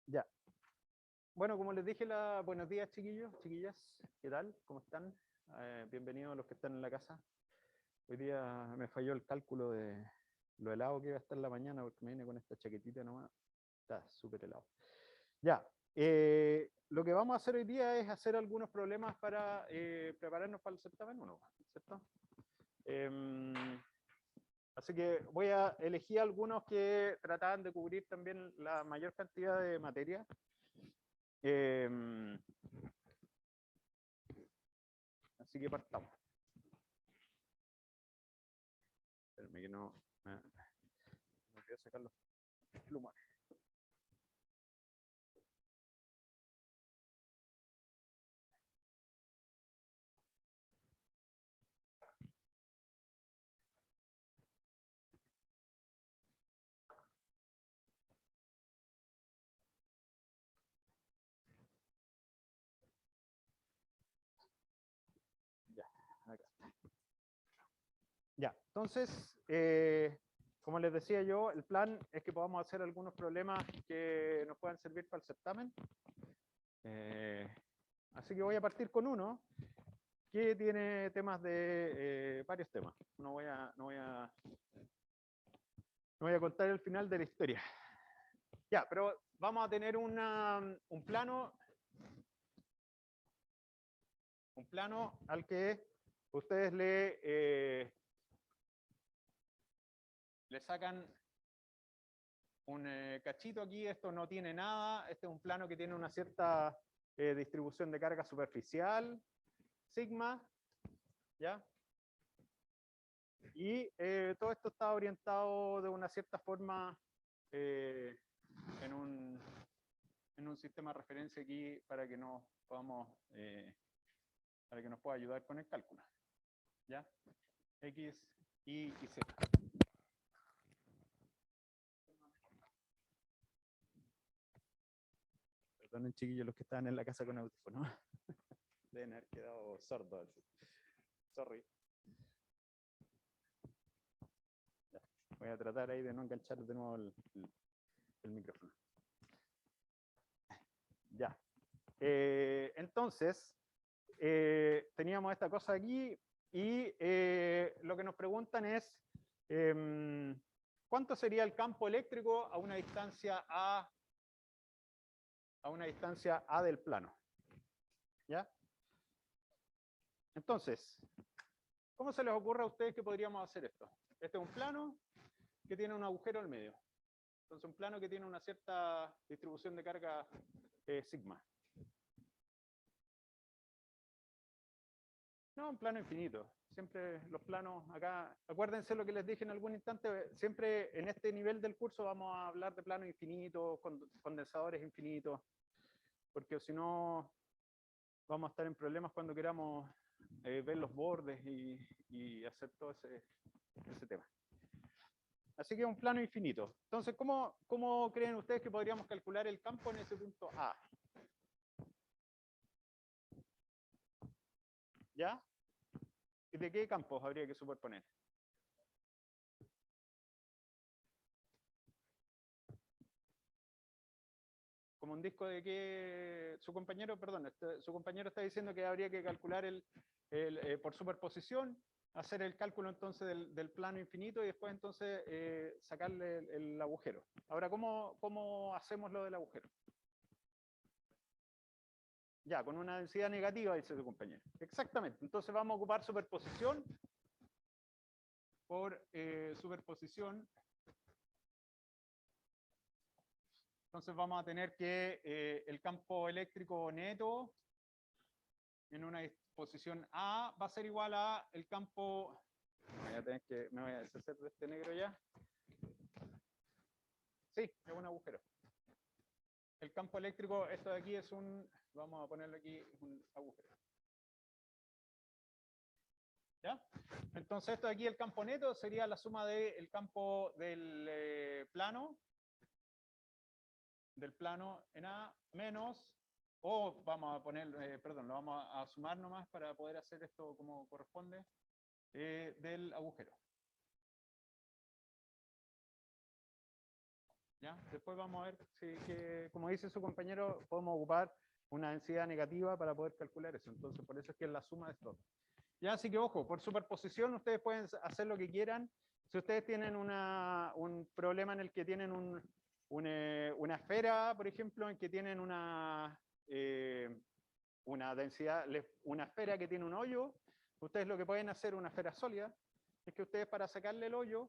Ya. Bueno, como les dije, buenos días, chiquillos, chiquillas. ¿Qué tal? ¿Cómo están? Bienvenidos a los que están en la casa. Hoy día me falló el cálculo de lo helado que iba a estar en la mañana porque me vine con esta chaquetita nomás. Está súper helado. Ya. Lo que vamos a hacer hoy día es hacer algunos problemas para prepararnos para el certamen 1, ¿cierto? Así que voy a elegir algunos que trataban de cubrir también la mayor cantidad de materia. Así que partamos. Espérame que no voy a sacar los plumones. Ya, acá está. Ya, entonces, como les decía yo, el plan es que podamos hacer algunos problemas que nos puedan servir para el certamen. Así que voy a partir con uno que tiene temas de varios temas. No voy a contar el final de la historia. Ya, pero vamos a tener un plano al que ustedes le sacan un cachito aquí. Esto no tiene nada. Este es un plano que tiene una cierta distribución de carga superficial, sigma, ¿ya? Y todo esto está orientado de una cierta forma en un sistema de referencia aquí para que nos podamos para que nos pueda ayudar con el cálculo, ¿ya? X, Y y Z. Perdonen, chiquillos, los que estaban en la casa con audífonos. Deben haber quedado sordos. Sorry. Ya. Voy a tratar ahí de no enganchar de nuevo el micrófono. Ya. Entonces, teníamos esta cosa aquí y lo que nos preguntan es ¿cuánto sería el campo eléctrico a una distancia A del plano? ¿Ya? Entonces, ¿cómo se les ocurre a ustedes que podríamos hacer esto? Este es un plano que tiene un agujero al medio. Entonces, un plano que tiene una cierta distribución de carga sigma. No, un plano infinito. Siempre los planos acá, acuérdense lo que les dije en algún instante, siempre en este nivel del curso vamos a hablar de planos infinitos, condensadores infinitos, porque si no vamos a estar en problemas cuando queramos ver los bordes y hacer todo ese tema. Así que es un plano infinito. Entonces, ¿cómo creen ustedes que podríamos calcular el campo en ese punto A? ¿Ya? ¿Y de qué campos habría que superponer? Como un disco de que su compañero, perdón, su compañero está diciendo que habría que calcular por superposición, hacer el cálculo entonces del plano infinito y después entonces sacarle el agujero. Ahora, ¿cómo hacemos lo del agujero? Ya, con una densidad negativa, dice su compañero. Exactamente. Entonces vamos a ocupar superposición por superposición. Entonces vamos a tener que el campo eléctrico neto en una disposición A va a ser igual a el campo. Me voy a deshacer de este negro ya. Sí, es un agujero. El campo eléctrico, esto de aquí es vamos a ponerlo aquí, un agujero. ¿Ya? Entonces esto de aquí, el campo neto, sería la suma del campo del plano en A menos, o vamos a poner, perdón, lo vamos a sumar nomás para poder hacer esto como corresponde, del agujero. ¿Ya? Después vamos a ver si, que, como dice su compañero, podemos ocupar una densidad negativa para poder calcular eso. Entonces, por eso es que es la suma de estos. Ya, así que ojo, por superposición ustedes pueden hacer lo que quieran. Si ustedes tienen un problema en el que tienen una esfera, por ejemplo, en que tienen una densidad, una esfera que tiene un hoyo, ustedes lo que pueden hacer, una esfera sólida, es que ustedes para sacarle el hoyo,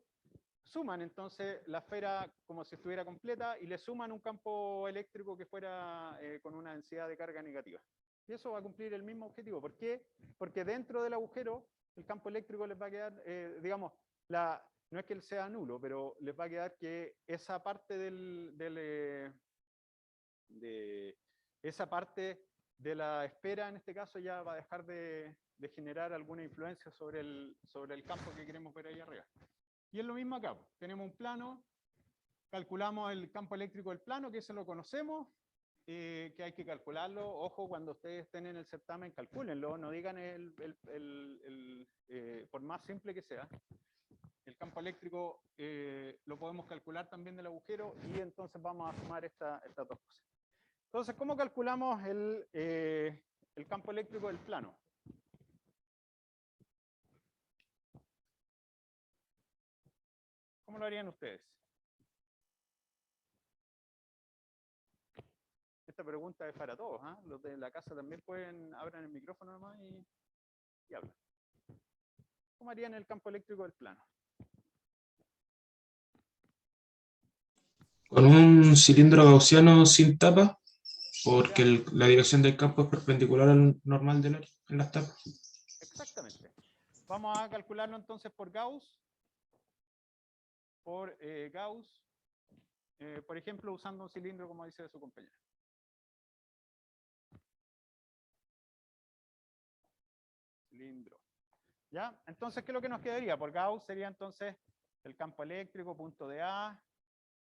suman entonces la esfera como si estuviera completa y le suman un campo eléctrico que fuera con una densidad de carga negativa. Y eso va a cumplir el mismo objetivo. ¿Por qué? Porque dentro del agujero el campo eléctrico les va a quedar, digamos, no es que él sea nulo, pero les va a quedar que esa parte esa parte de la esfera, en este caso, ya va a dejar de generar alguna influencia sobre el campo que queremos ver ahí arriba. Y es lo mismo acá. Tenemos un plano, calculamos el campo eléctrico del plano, que ese lo conocemos, que hay que calcularlo. Ojo, cuando ustedes estén en el certamen, calcúlenlo, no digan por más simple que sea. El campo eléctrico lo podemos calcular también del agujero y entonces vamos a sumar estas dos cosas. Entonces, ¿cómo calculamos el campo eléctrico del plano? ¿Cómo lo harían ustedes? Esta pregunta es para todos, ¿eh? Los de la casa también abran el micrófono nomás y hablan. ¿Cómo harían el campo eléctrico del plano? Con un cilindro gaussiano sin tapa, porque la dirección del campo es perpendicular al normal del área en las tapas. Exactamente. Vamos a calcularlo entonces por Gauss. Por ejemplo, usando un cilindro como dice su compañero. Cilindro. ¿Ya? Entonces, ¿qué es lo que nos quedaría? Por Gauss sería entonces el campo eléctrico, punto de A,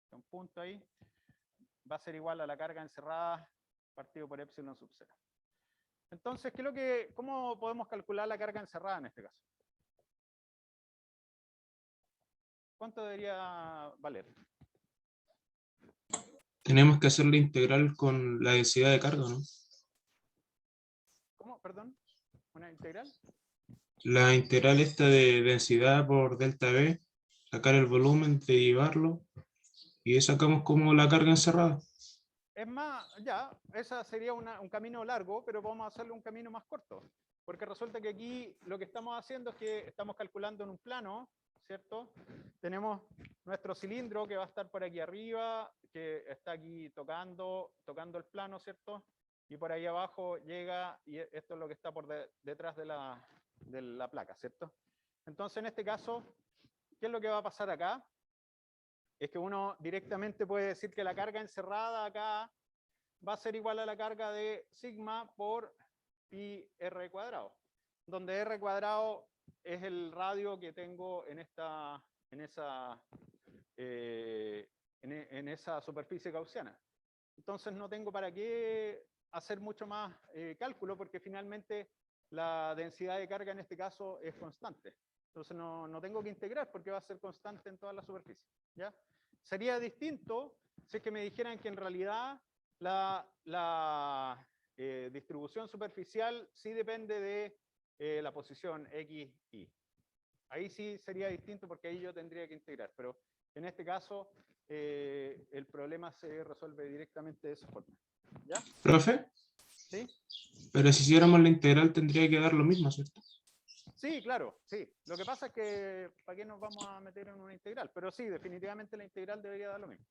un punto ahí, va a ser igual a la carga encerrada partido por epsilon sub 0. Entonces, ¿cómo podemos calcular la carga encerrada en este caso? ¿Cuánto debería valer? Tenemos que hacer la integral con la densidad de carga, ¿no? ¿Cómo? Perdón. ¿Una integral? La integral esta de densidad por delta V, sacar el volumen, derivarlo, y sacamos como la carga encerrada. Es más, ya, esa sería un camino largo, pero vamos a hacerle un camino más corto. Porque resulta que aquí lo que estamos haciendo es que estamos calculando en un plano, ¿cierto? Tenemos nuestro cilindro que va a estar por aquí arriba, que está aquí tocando el plano, ¿cierto? Y por ahí abajo llega, y esto es lo que está por detrás de la placa, ¿cierto? Entonces, en este caso, ¿qué es lo que va a pasar acá? Es que uno directamente puede decir que la carga encerrada acá va a ser igual a la carga de sigma por pi r cuadrado, donde r cuadrado es el radio que tengo en esa superficie gaussiana. Entonces no tengo para qué hacer mucho más cálculo, porque finalmente la densidad de carga en este caso es constante. Entonces no tengo que integrar porque va a ser constante en toda la superficie. ¿Ya? Sería distinto si es que me dijeran que en realidad la distribución superficial sí depende de la posición X, Y. Ahí sí sería distinto porque ahí yo tendría que integrar, pero en este caso el problema se resuelve directamente de esa forma. ¿Ya? ¿Profe? ¿Sí? Pero si hiciéramos la integral tendría que dar lo mismo, ¿cierto? Sí, claro, sí. Lo que pasa es que, ¿para qué nos vamos a meter en una integral? Pero sí, definitivamente la integral debería dar lo mismo.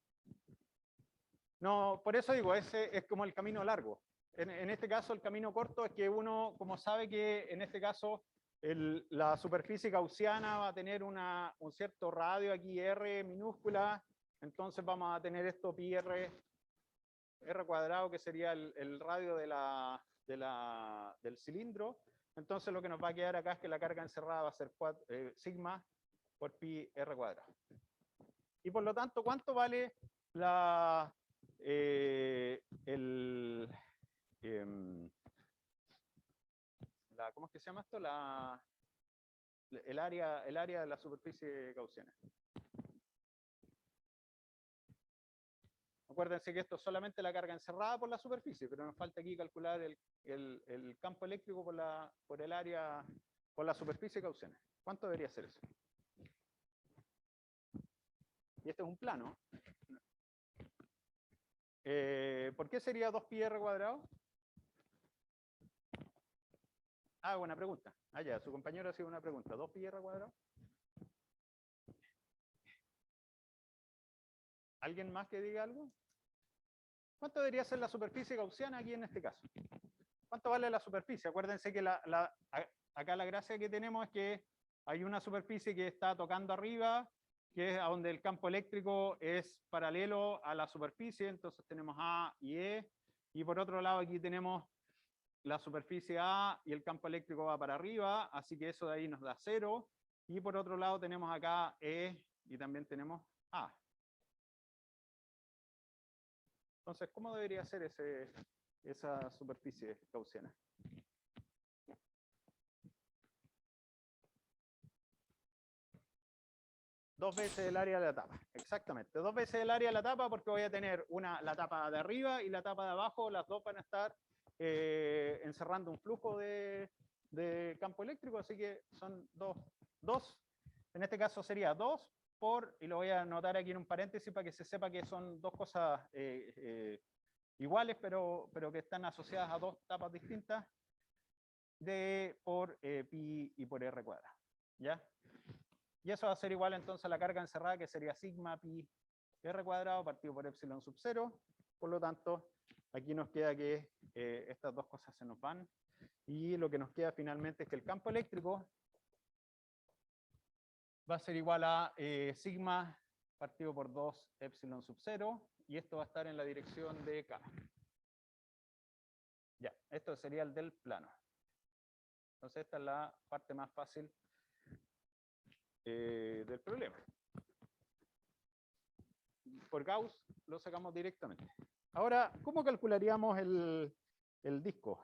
No, por eso digo, ese es como el camino largo. En este caso, el camino corto es que uno, como sabe que en este caso la superficie gaussiana va a tener un cierto radio aquí, R minúscula, entonces vamos a tener esto pi R cuadrado, que sería el radio del cilindro. Entonces lo que nos va a quedar acá es que la carga encerrada va a ser sigma por pi R cuadrado. Y por lo tanto, ¿cuánto vale ¿cómo es que se llama esto? El área de la superficie gaussiana? Acuérdense que esto es solamente la carga encerrada por la superficie, pero nos falta aquí calcular el campo eléctrico por el área, por la superficie gaussiana. ¿Cuánto debería ser eso? Y este es un plano. ¿Por qué sería 2πr cuadrado? Ah, buena pregunta. Ah, ya, su compañero ha sido una pregunta. ¿2πr cuadrado? ¿Alguien más que diga algo? ¿Cuánto debería ser la superficie gaussiana aquí en este caso? ¿Cuánto vale la superficie? Acuérdense que acá la gracia que tenemos es que hay una superficie que está tocando arriba, que es a donde el campo eléctrico es paralelo a la superficie, entonces tenemos A y E, y por otro lado aquí tenemos la superficie A y el campo eléctrico va para arriba, así que eso de ahí nos da 0, y por otro lado tenemos acá E y también tenemos A. Entonces, ¿cómo debería ser esa superficie gaussiana? Dos veces el área de la tapa, exactamente. 2 veces el área de la tapa porque voy a tener la tapa de arriba y la tapa de abajo, las dos van a estar encerrando un flujo de campo eléctrico, así que son dos. En este caso sería 2 por, y lo voy a anotar aquí en un paréntesis para que se sepa que son dos cosas iguales, pero que están asociadas a dos tapas distintas, d por pi y por r cuadrado. ¿Ya? Y eso va a ser igual entonces a la carga encerrada, que sería sigma pi r cuadrado partido por epsilon sub 0. Por lo tanto, aquí nos queda que estas dos cosas se nos van. Y lo que nos queda finalmente es que el campo eléctrico va a ser igual a sigma partido por 2 epsilon sub 0. Y esto va a estar en la dirección de K. Ya, esto sería el del plano. Entonces esta es la parte más fácil del problema. Por Gauss lo sacamos directamente. Ahora, ¿cómo calcularíamos el disco?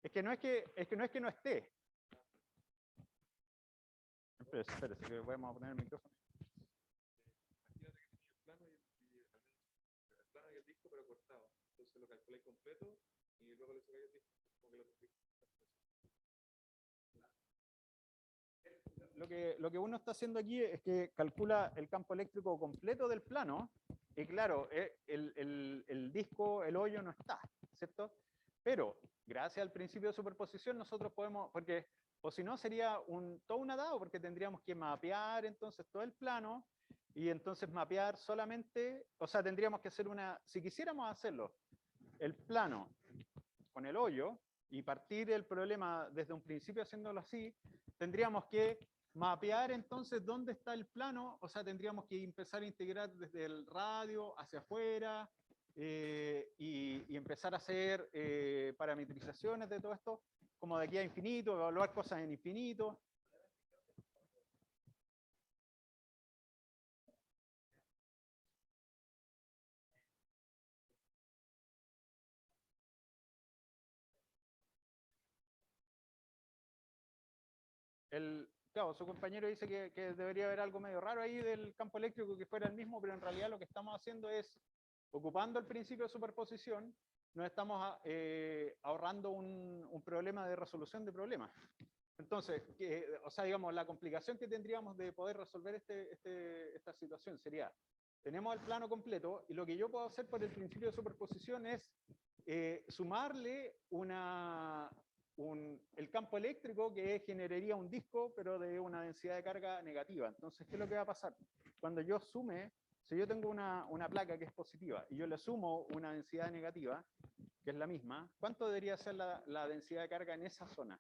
Es que no es que no esté. Espérese, que vamos a poner el micrófono. Pero cortado. Entonces lo calculáis completo y luego le sacáis el disco. Lo que uno está haciendo aquí es que calcula el campo eléctrico completo del plano, y claro, el disco, el hoyo no está, ¿cierto? Pero gracias al principio de superposición nosotros podemos, porque o si no sería todo un atado, porque tendríamos que mapear entonces todo el plano, y entonces mapear solamente, o sea, tendríamos que hacer si quisiéramos hacerlo, el plano con el hoyo, y partir el problema desde un principio haciéndolo así, tendríamos que mapear entonces dónde está el plano, o sea, tendríamos que empezar a integrar desde el radio hacia afuera, y empezar a hacer parametrizaciones de todo esto, como de aquí a infinito, evaluar cosas en infinito. Claro, su compañero dice que debería haber algo medio raro ahí del campo eléctrico que fuera el mismo, pero en realidad lo que estamos haciendo es, ocupando el principio de superposición, nos estamos ahorrando un problema de resolución de problemas. Entonces, o sea, digamos, la complicación que tendríamos de poder resolver esta situación sería, tenemos el plano completo, y lo que yo puedo hacer por el principio de superposición es sumarle el campo eléctrico que generaría un disco, pero de una densidad de carga negativa. Entonces, ¿qué es lo que va a pasar? Cuando yo sume, si yo tengo una placa que es positiva y yo le sumo una densidad negativa, que es la misma, ¿cuánto debería ser la densidad de carga en esa zona?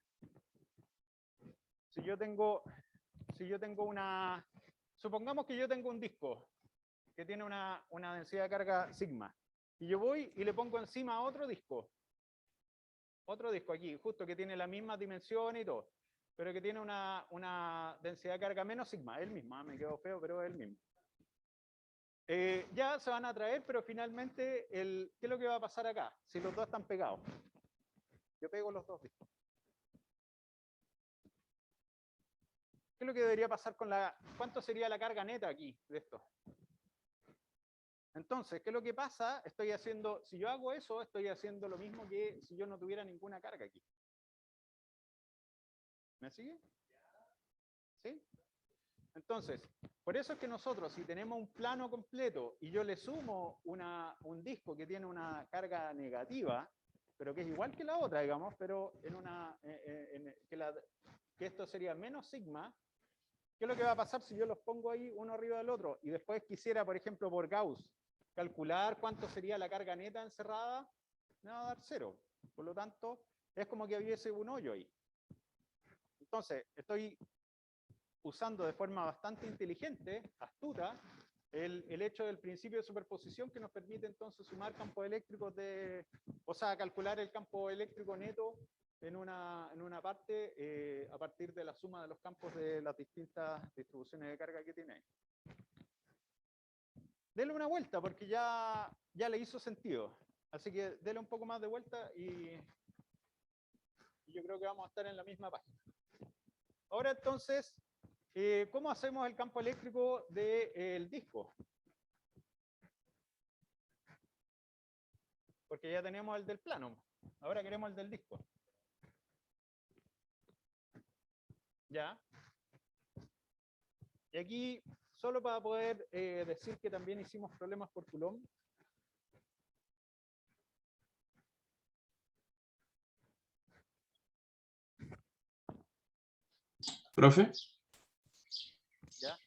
Si yo tengo supongamos que yo tengo un disco que tiene una densidad de carga sigma, y yo voy y le pongo encima otro disco aquí, justo que tiene la misma dimensión y todo, pero que tiene una densidad de carga menos sigma, es el mismo, me quedó feo, pero es el mismo. ya se van a traer, pero finalmente, ¿qué es lo que va a pasar acá? Si los dos están pegados. Yo pego los dos discos. ¿Qué es lo que debería pasar con cuánto sería la carga neta aquí de esto? Entonces, ¿qué es lo que pasa? Si yo hago eso, estoy haciendo lo mismo que si yo no tuviera ninguna carga aquí. ¿Me sigue? ¿Sí? Entonces, por eso es que nosotros, si tenemos un plano completo y yo le sumo un disco que tiene una carga negativa, pero que es igual que la otra, digamos, pero que esto sería menos sigma, ¿qué es lo que va a pasar si yo los pongo ahí uno arriba del otro? Y después quisiera, por ejemplo, por Gauss, calcular cuánto sería la carga neta encerrada, me va a dar 0. Por lo tanto, es como que hubiese un hoyo ahí. Entonces, estoy usando de forma bastante inteligente, astuta, el hecho del principio de superposición que nos permite entonces sumar campos eléctricos o sea, calcular el campo eléctrico neto en una parte a partir de la suma de los campos de las distintas distribuciones de carga que tiene ahí. Dele una vuelta porque ya le hizo sentido. Así que dele un poco más de vuelta y yo creo que vamos a estar en la misma página. Ahora entonces, ¿cómo hacemos el campo eléctrico del disco? Porque ya tenemos el del plano. Ahora queremos el del disco. ¿Ya? Y aquí, solo para poder decir que también hicimos problemas por Coulomb. ¿Profe? ¿Ya?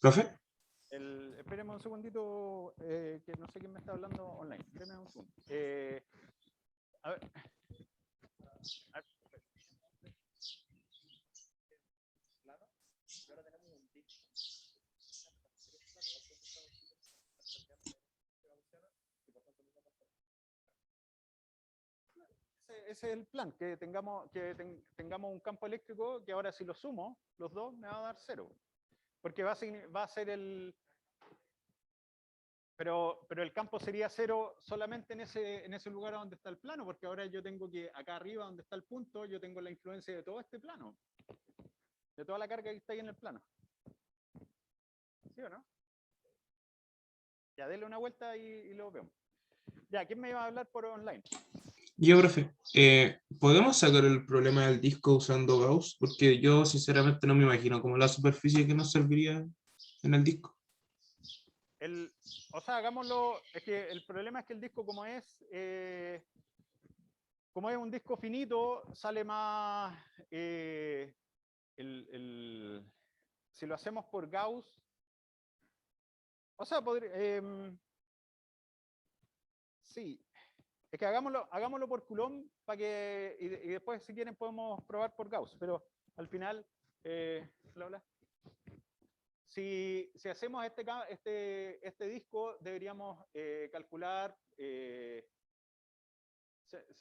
¿Profe? Espérenme un segundito, que no sé quién me está hablando online. Espérenme un segundo. A ver. Ese es el plan, que tengamos un campo eléctrico que ahora si lo sumo, los dos, me va a dar 0. Porque va a ser pero el campo sería 0 solamente en ese lugar donde está el plano, porque ahora yo tengo que, acá arriba donde está el punto, yo tengo la influencia de todo este plano, de toda la carga que está ahí en el plano. ¿Sí o no? Ya, denle una vuelta y lo vemos. Ya, ¿quién me iba a hablar por online? Yo, profe, ¿podemos sacar el problema del disco usando Gauss? Porque yo sinceramente no me imagino como la superficie que nos serviría en el disco. O sea, hagámoslo, es que el problema es que el disco como es un disco finito, sale más, si lo hacemos por Gauss, o sea, sí, es que hagámoslo por Coulomb para y después si quieren podemos probar por Gauss, pero al final, si hacemos este disco, deberíamos calcular, se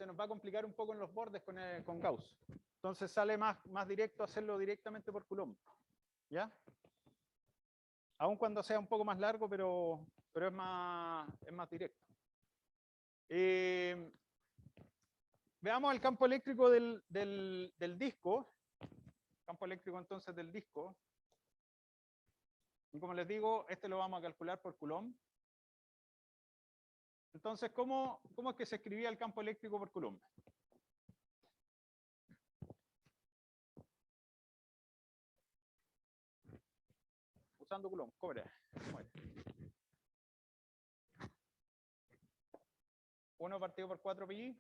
nos va a complicar un poco en los bordes con Gauss. Entonces sale más directo hacerlo directamente por Coulomb. ¿Ya? Aun cuando sea un poco más largo, pero es más directo. Veamos el campo eléctrico del disco. Campo eléctrico entonces del disco. Y como les digo, este lo vamos a calcular por Coulomb. Entonces, ¿cómo es que se escribía el campo eléctrico por Coulomb? Usando Coulomb, cobre. 1 partido por 4pi.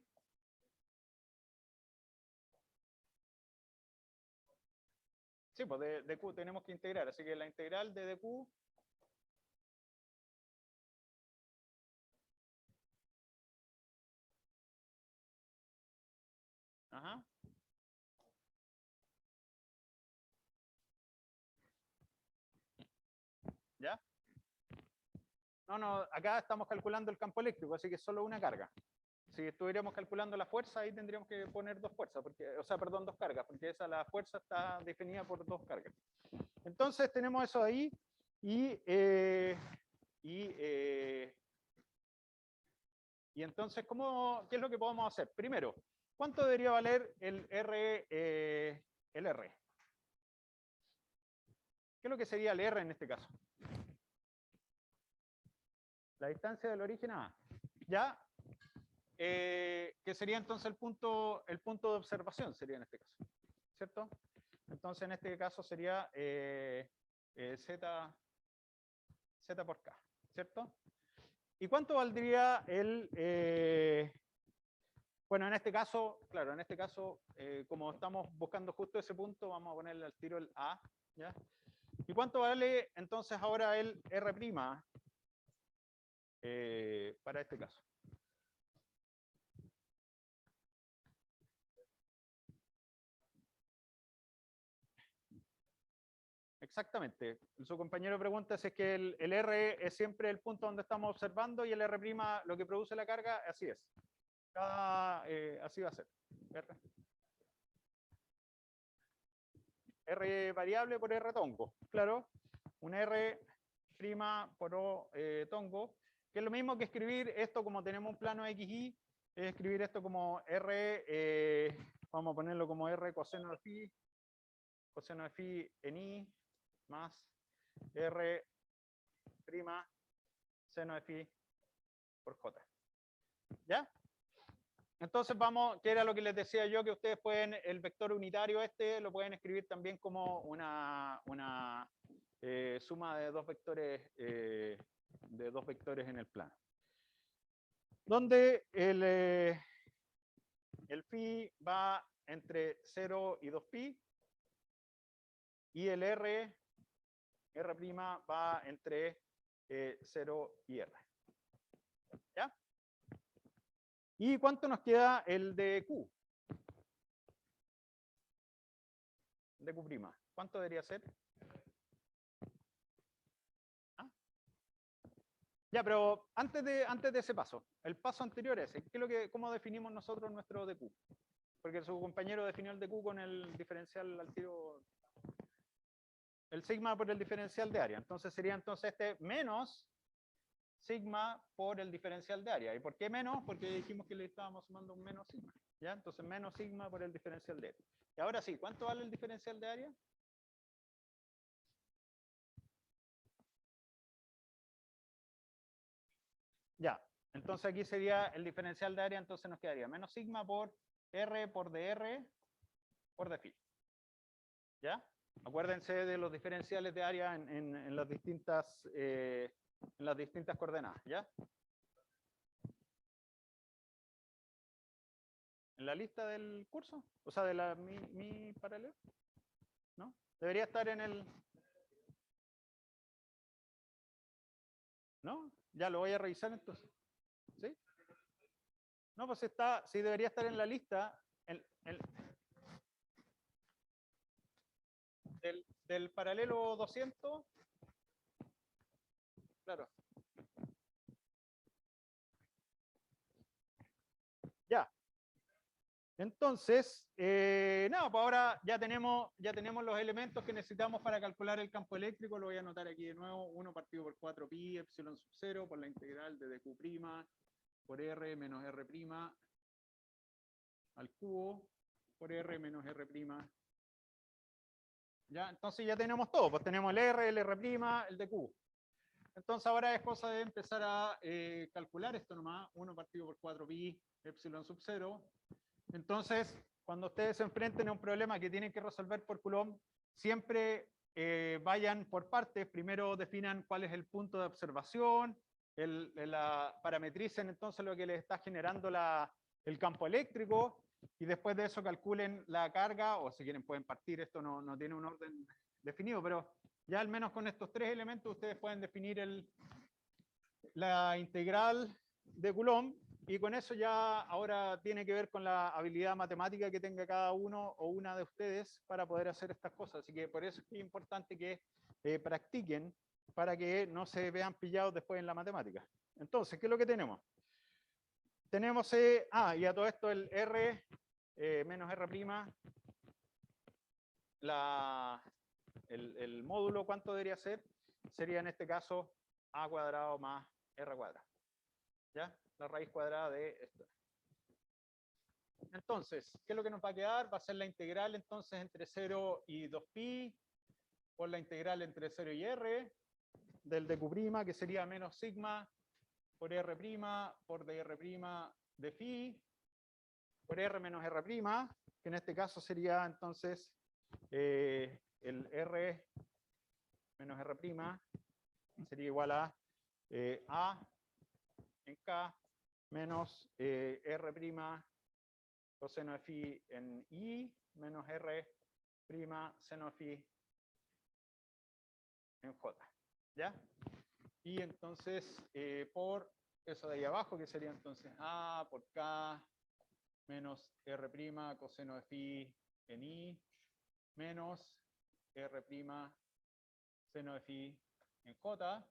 Sí, pues de Q tenemos que integrar, así que la integral de dq ajá. ¿Ya? No, acá estamos calculando el campo eléctrico, así que es solo una carga. Si estuviéramos calculando la fuerza, ahí tendríamos que poner dos fuerzas, dos cargas, porque la fuerza está definida por dos cargas. Entonces tenemos eso ahí y entonces, ¿qué es lo que podemos hacer? Primero, ¿cuánto debería valer el R? ¿Qué es lo que sería el R en este caso? La distancia del origen a A. ¿Ya? Que sería entonces el punto de observación, sería en este caso. ¿Cierto? Entonces, en este caso sería Z por K. ¿Cierto? ¿Y cuánto valdría bueno, en este caso, claro, en este caso, como estamos buscando justo ese punto, vamos a ponerle al tiro el A, ¿ya? ¿Y cuánto vale entonces ahora el R', para este caso? Exactamente. Su compañero pregunta si es que el R es siempre el punto donde estamos observando y el R' lo que produce la carga, así es. Así va a ser. R variable por R tongo. Claro, un R' por O tongo, que es lo mismo que escribir esto como tenemos un plano XY, es escribir esto como R, vamos a ponerlo como R coseno de phi en I, más R' seno de phi por J. ¿Ya? Entonces vamos, que era lo que les decía yo, que ustedes pueden, el vector unitario lo pueden escribir también como una suma de dos vectores en el plano. Donde el phi va entre 0 y 2pi, y el R' va entre 0 y R. ¿Ya? ¿Y cuánto nos queda el de Q? De Q'. ¿Cuánto debería ser? ¿Ah? Ya, pero antes de ese paso, el paso anterior a ese, ¿cómo definimos nosotros nuestro DQ? Porque su compañero definió el DQ con el diferencial al tiro, el sigma por el diferencial de área. Entonces sería entonces menos sigma por el diferencial de área. ¿Y por qué menos? Porque dijimos que le estábamos sumando un menos sigma. ¿Ya? Entonces menos sigma por el diferencial de área. Y ahora sí, ¿cuánto vale el diferencial de área? Ya, entonces aquí sería el diferencial de área, entonces nos quedaría menos sigma por R por dr por d phi. ¿Ya? Acuérdense de los diferenciales de área en las distintas coordenadas, ¿ya? ¿En la lista del curso? O sea, de mi paralelo. ¿No? Debería estar en el... ¿No? Ya lo voy a revisar entonces. ¿Sí? No, pues sí debería estar en la lista del paralelo 200. Claro. Ya. Entonces, nada, pues ahora ya tenemos los elementos que necesitamos para calcular el campo eléctrico. Lo voy a anotar aquí de nuevo. 1 partido por 4pi epsilon sub 0 por la integral de dq' por r menos r' al cubo por r menos r'. ¿Ya? Entonces ya tenemos todo. Pues tenemos el r, el r', el dq. Entonces ahora es cosa de empezar a calcular esto nomás. 1 partido por 4pi epsilon sub 0. Entonces, cuando ustedes se enfrenten a un problema que tienen que resolver por Coulomb, siempre vayan por partes. Primero definan cuál es el punto de observación, parametricen entonces lo que les está generando el campo eléctrico, y después de eso calculen la carga, o si quieren pueden partir, esto no tiene un orden definido, pero ya al menos con estos tres elementos ustedes pueden definir la integral de Coulomb. Y con eso ya ahora tiene que ver con la habilidad matemática que tenga cada uno o una de ustedes para poder hacer estas cosas. Así que por eso es importante que practiquen para que no se vean pillados después en la matemática. Entonces, ¿qué es lo que tenemos? Tenemos, y a todo esto el R menos R', el módulo, ¿cuánto debería ser? Sería en este caso a cuadrado más r cuadrado. ¿Ya? La raíz cuadrada de esto. Entonces, ¿qué es lo que nos va a quedar? Va a ser la integral entonces entre 0 y 2pi, por la integral entre 0 y r, del dq', que sería menos sigma, por r', por dr' de phi, por r menos r', que en este caso sería entonces el r menos r' sería igual a en k menos r' coseno de phi en i menos r' seno de phi en j. ¿Ya? Y entonces por eso de ahí abajo, que sería entonces a por k menos r' coseno de phi en i menos r' seno de phi en j.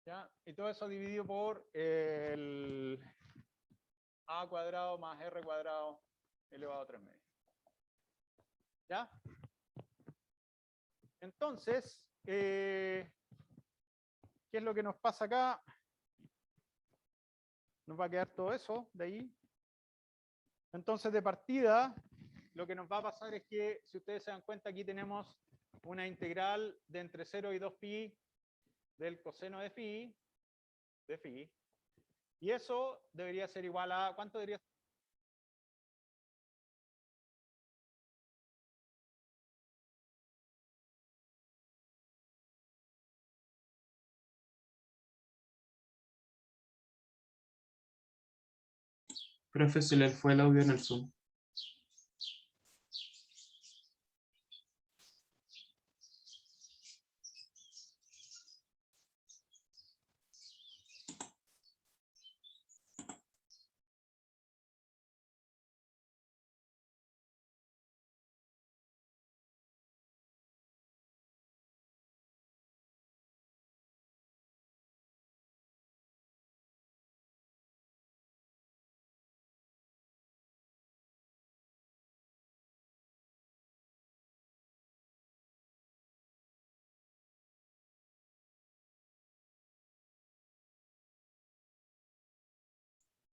¿Ya? Y todo eso dividido por el a cuadrado más r cuadrado elevado a 3 medios. ¿Ya? Entonces, ¿qué es lo que nos pasa acá? Nos va a quedar todo eso de ahí. Entonces, de partida, lo que nos va a pasar es que, si ustedes se dan cuenta, aquí tenemos una integral de entre 0 y 2pi del coseno de phi, y eso debería ser igual a, ¿cuánto debería ser? Profe, se le fue el audio en el Zoom.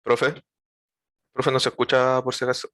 Profe, profe, no se escucha por si acaso.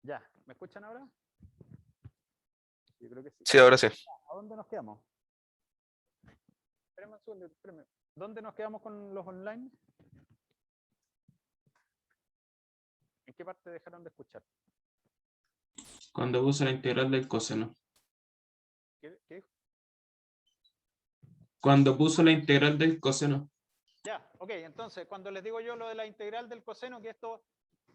Ya, ¿me escuchan ahora? Yo creo que sí. Sí, ahora sí. ¿A dónde nos quedamos? Espérenme un segundo, espérenme. ¿Dónde nos quedamos con los online? ¿En qué parte dejaron de escuchar? Cuando puso la integral del coseno. ¿Qué dijo? Cuando puso la integral del coseno. Ya, ok, entonces cuando les digo yo lo de la integral del coseno, que esto,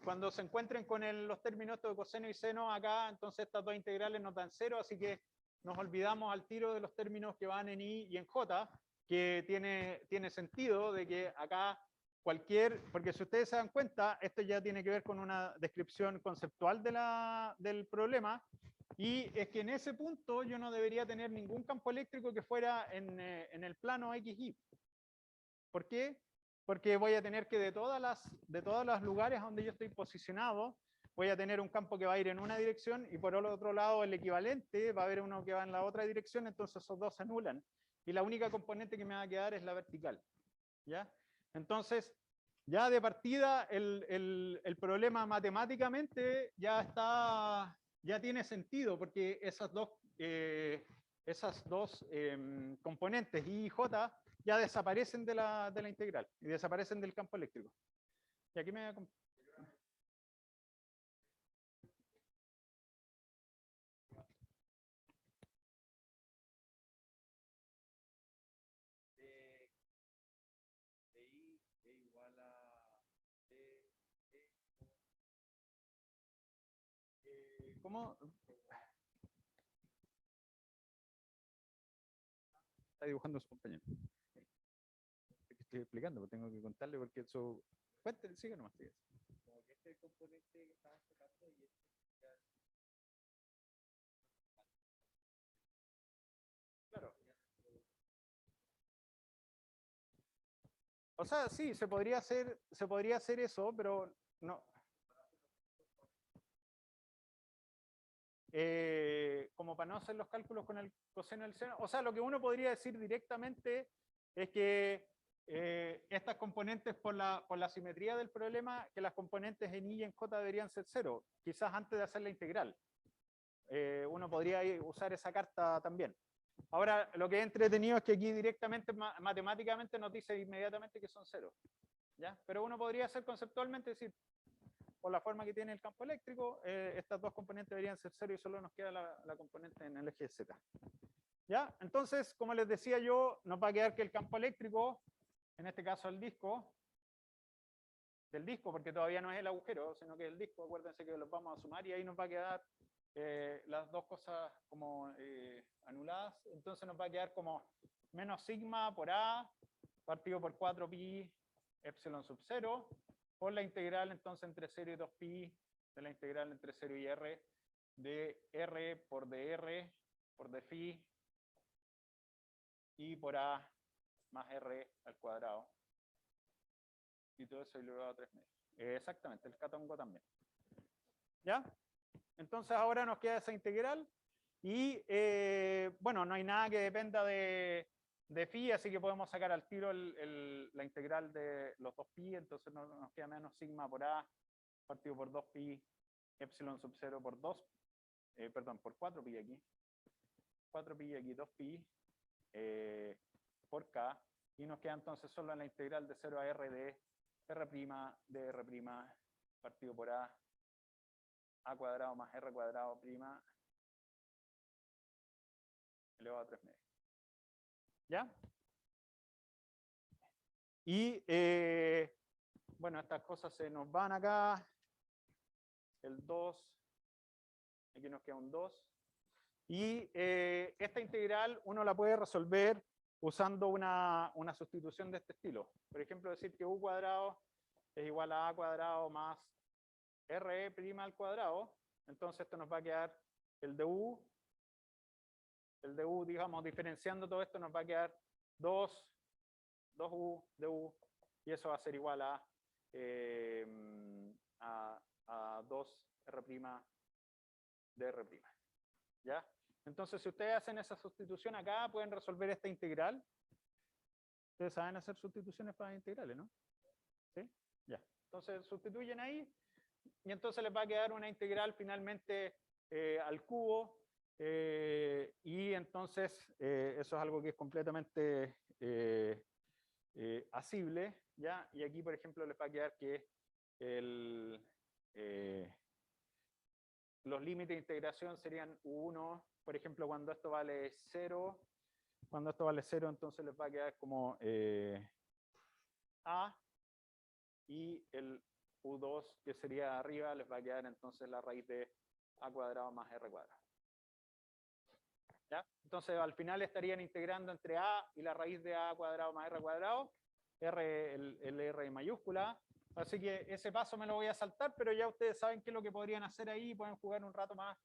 cuando se encuentren con los términos estos de coseno y seno acá, entonces estas dos integrales nos dan cero, así que nos olvidamos al tiro de los términos que van en i y en j, que tiene sentido de que acá porque si ustedes se dan cuenta, esto ya tiene que ver con una descripción conceptual del problema, y es que en ese punto yo no debería tener ningún campo eléctrico que fuera en el plano XY. ¿Por qué? Porque voy a tener que de todos los lugares donde yo estoy posicionado, voy a tener un campo que va a ir en una dirección y por el otro lado el equivalente va a haber uno que va en la otra dirección, entonces esos dos se anulan. Y la única componente que me va a quedar es la vertical. ¿Ya? Entonces, ya de partida el problema matemáticamente ya tiene sentido, porque esas dos componentes, I y J, ya desaparecen de la integral y desaparecen del campo eléctrico. Y aquí me ¿Cómo? Está dibujando su compañero. Estoy explicando, pero tengo que contarle porque eso... Cuéntale, sigue nomás. Sigue. Como que este componente que estaba sacando y este... Claro. O sea, sí, se podría hacer eso, pero no. Como para no hacer los cálculos con el coseno del seno. O sea, lo que uno podría decir directamente es que estas componentes, por la simetría del problema, que las componentes en I y en J deberían ser cero, quizás antes de hacer la integral. Uno podría usar esa carta también. Ahora, lo que es entretenido es que aquí directamente, matemáticamente, nos dice inmediatamente que son cero. ¿Ya? Pero uno podría hacer conceptualmente decir, por la forma que tiene el campo eléctrico, estas dos componentes deberían ser cero y solo nos queda la componente en el eje Z. ¿Ya? Entonces, como les decía yo, nos va a quedar que el campo eléctrico, en este caso el disco, del disco, porque todavía no es el agujero, sino que el disco, acuérdense que los vamos a sumar y ahí nos va a quedar las dos cosas como anuladas. Entonces nos va a quedar como menos sigma por A partido por 4pi epsilon sub 0 por la integral entonces entre 0 y 2pi de la integral entre 0 y r de r por dr por d phi y por A más r al cuadrado. Y todo eso elevado a 3 medios. Exactamente, el catongo también. ¿Ya? Entonces ahora nos queda esa integral y bueno, no hay nada que dependa de phi, así que podemos sacar al tiro la integral de los 2pi, entonces nos queda menos sigma por A partido por 2pi epsilon sub 0 por 2, perdón, por 4pi aquí. 4pi aquí, 2pi por K, y nos queda entonces solo la integral de 0 a R de R' partido por A cuadrado más R cuadrado prima elevado a 3 medios. ¿Ya? Y bueno, estas cosas se nos van acá. El 2, aquí nos queda un 2. Y esta integral uno la puede resolver usando una sustitución de este estilo. Por ejemplo, decir que u cuadrado es igual a cuadrado más r' al cuadrado. Entonces esto nos va a quedar el de u, digamos, diferenciando todo esto, nos va a quedar 2u de u, y eso va a ser igual a 2r' de r'. ¿Ya? Entonces, si ustedes hacen esa sustitución acá, pueden resolver esta integral. Ustedes saben hacer sustituciones para integrales, ¿no? ¿Sí? Ya. Entonces, sustituyen ahí, y entonces les va a quedar una integral finalmente al cubo, y entonces eso es algo que es completamente asible, ¿ya? Y aquí, por ejemplo, les va a quedar que los límites de integración serían u1, por ejemplo, cuando esto vale 0. Cuando esto vale 0, entonces les va a quedar como a, y el u2, que sería arriba, les va a quedar entonces la raíz de a cuadrado más r cuadrado. ¿Ya? Entonces, al final estarían integrando entre a y la raíz de a cuadrado más r cuadrado, el r mayúscula. Así que ese paso me lo voy a saltar, pero ya ustedes saben qué es lo que podrían hacer ahí, pueden jugar un rato más,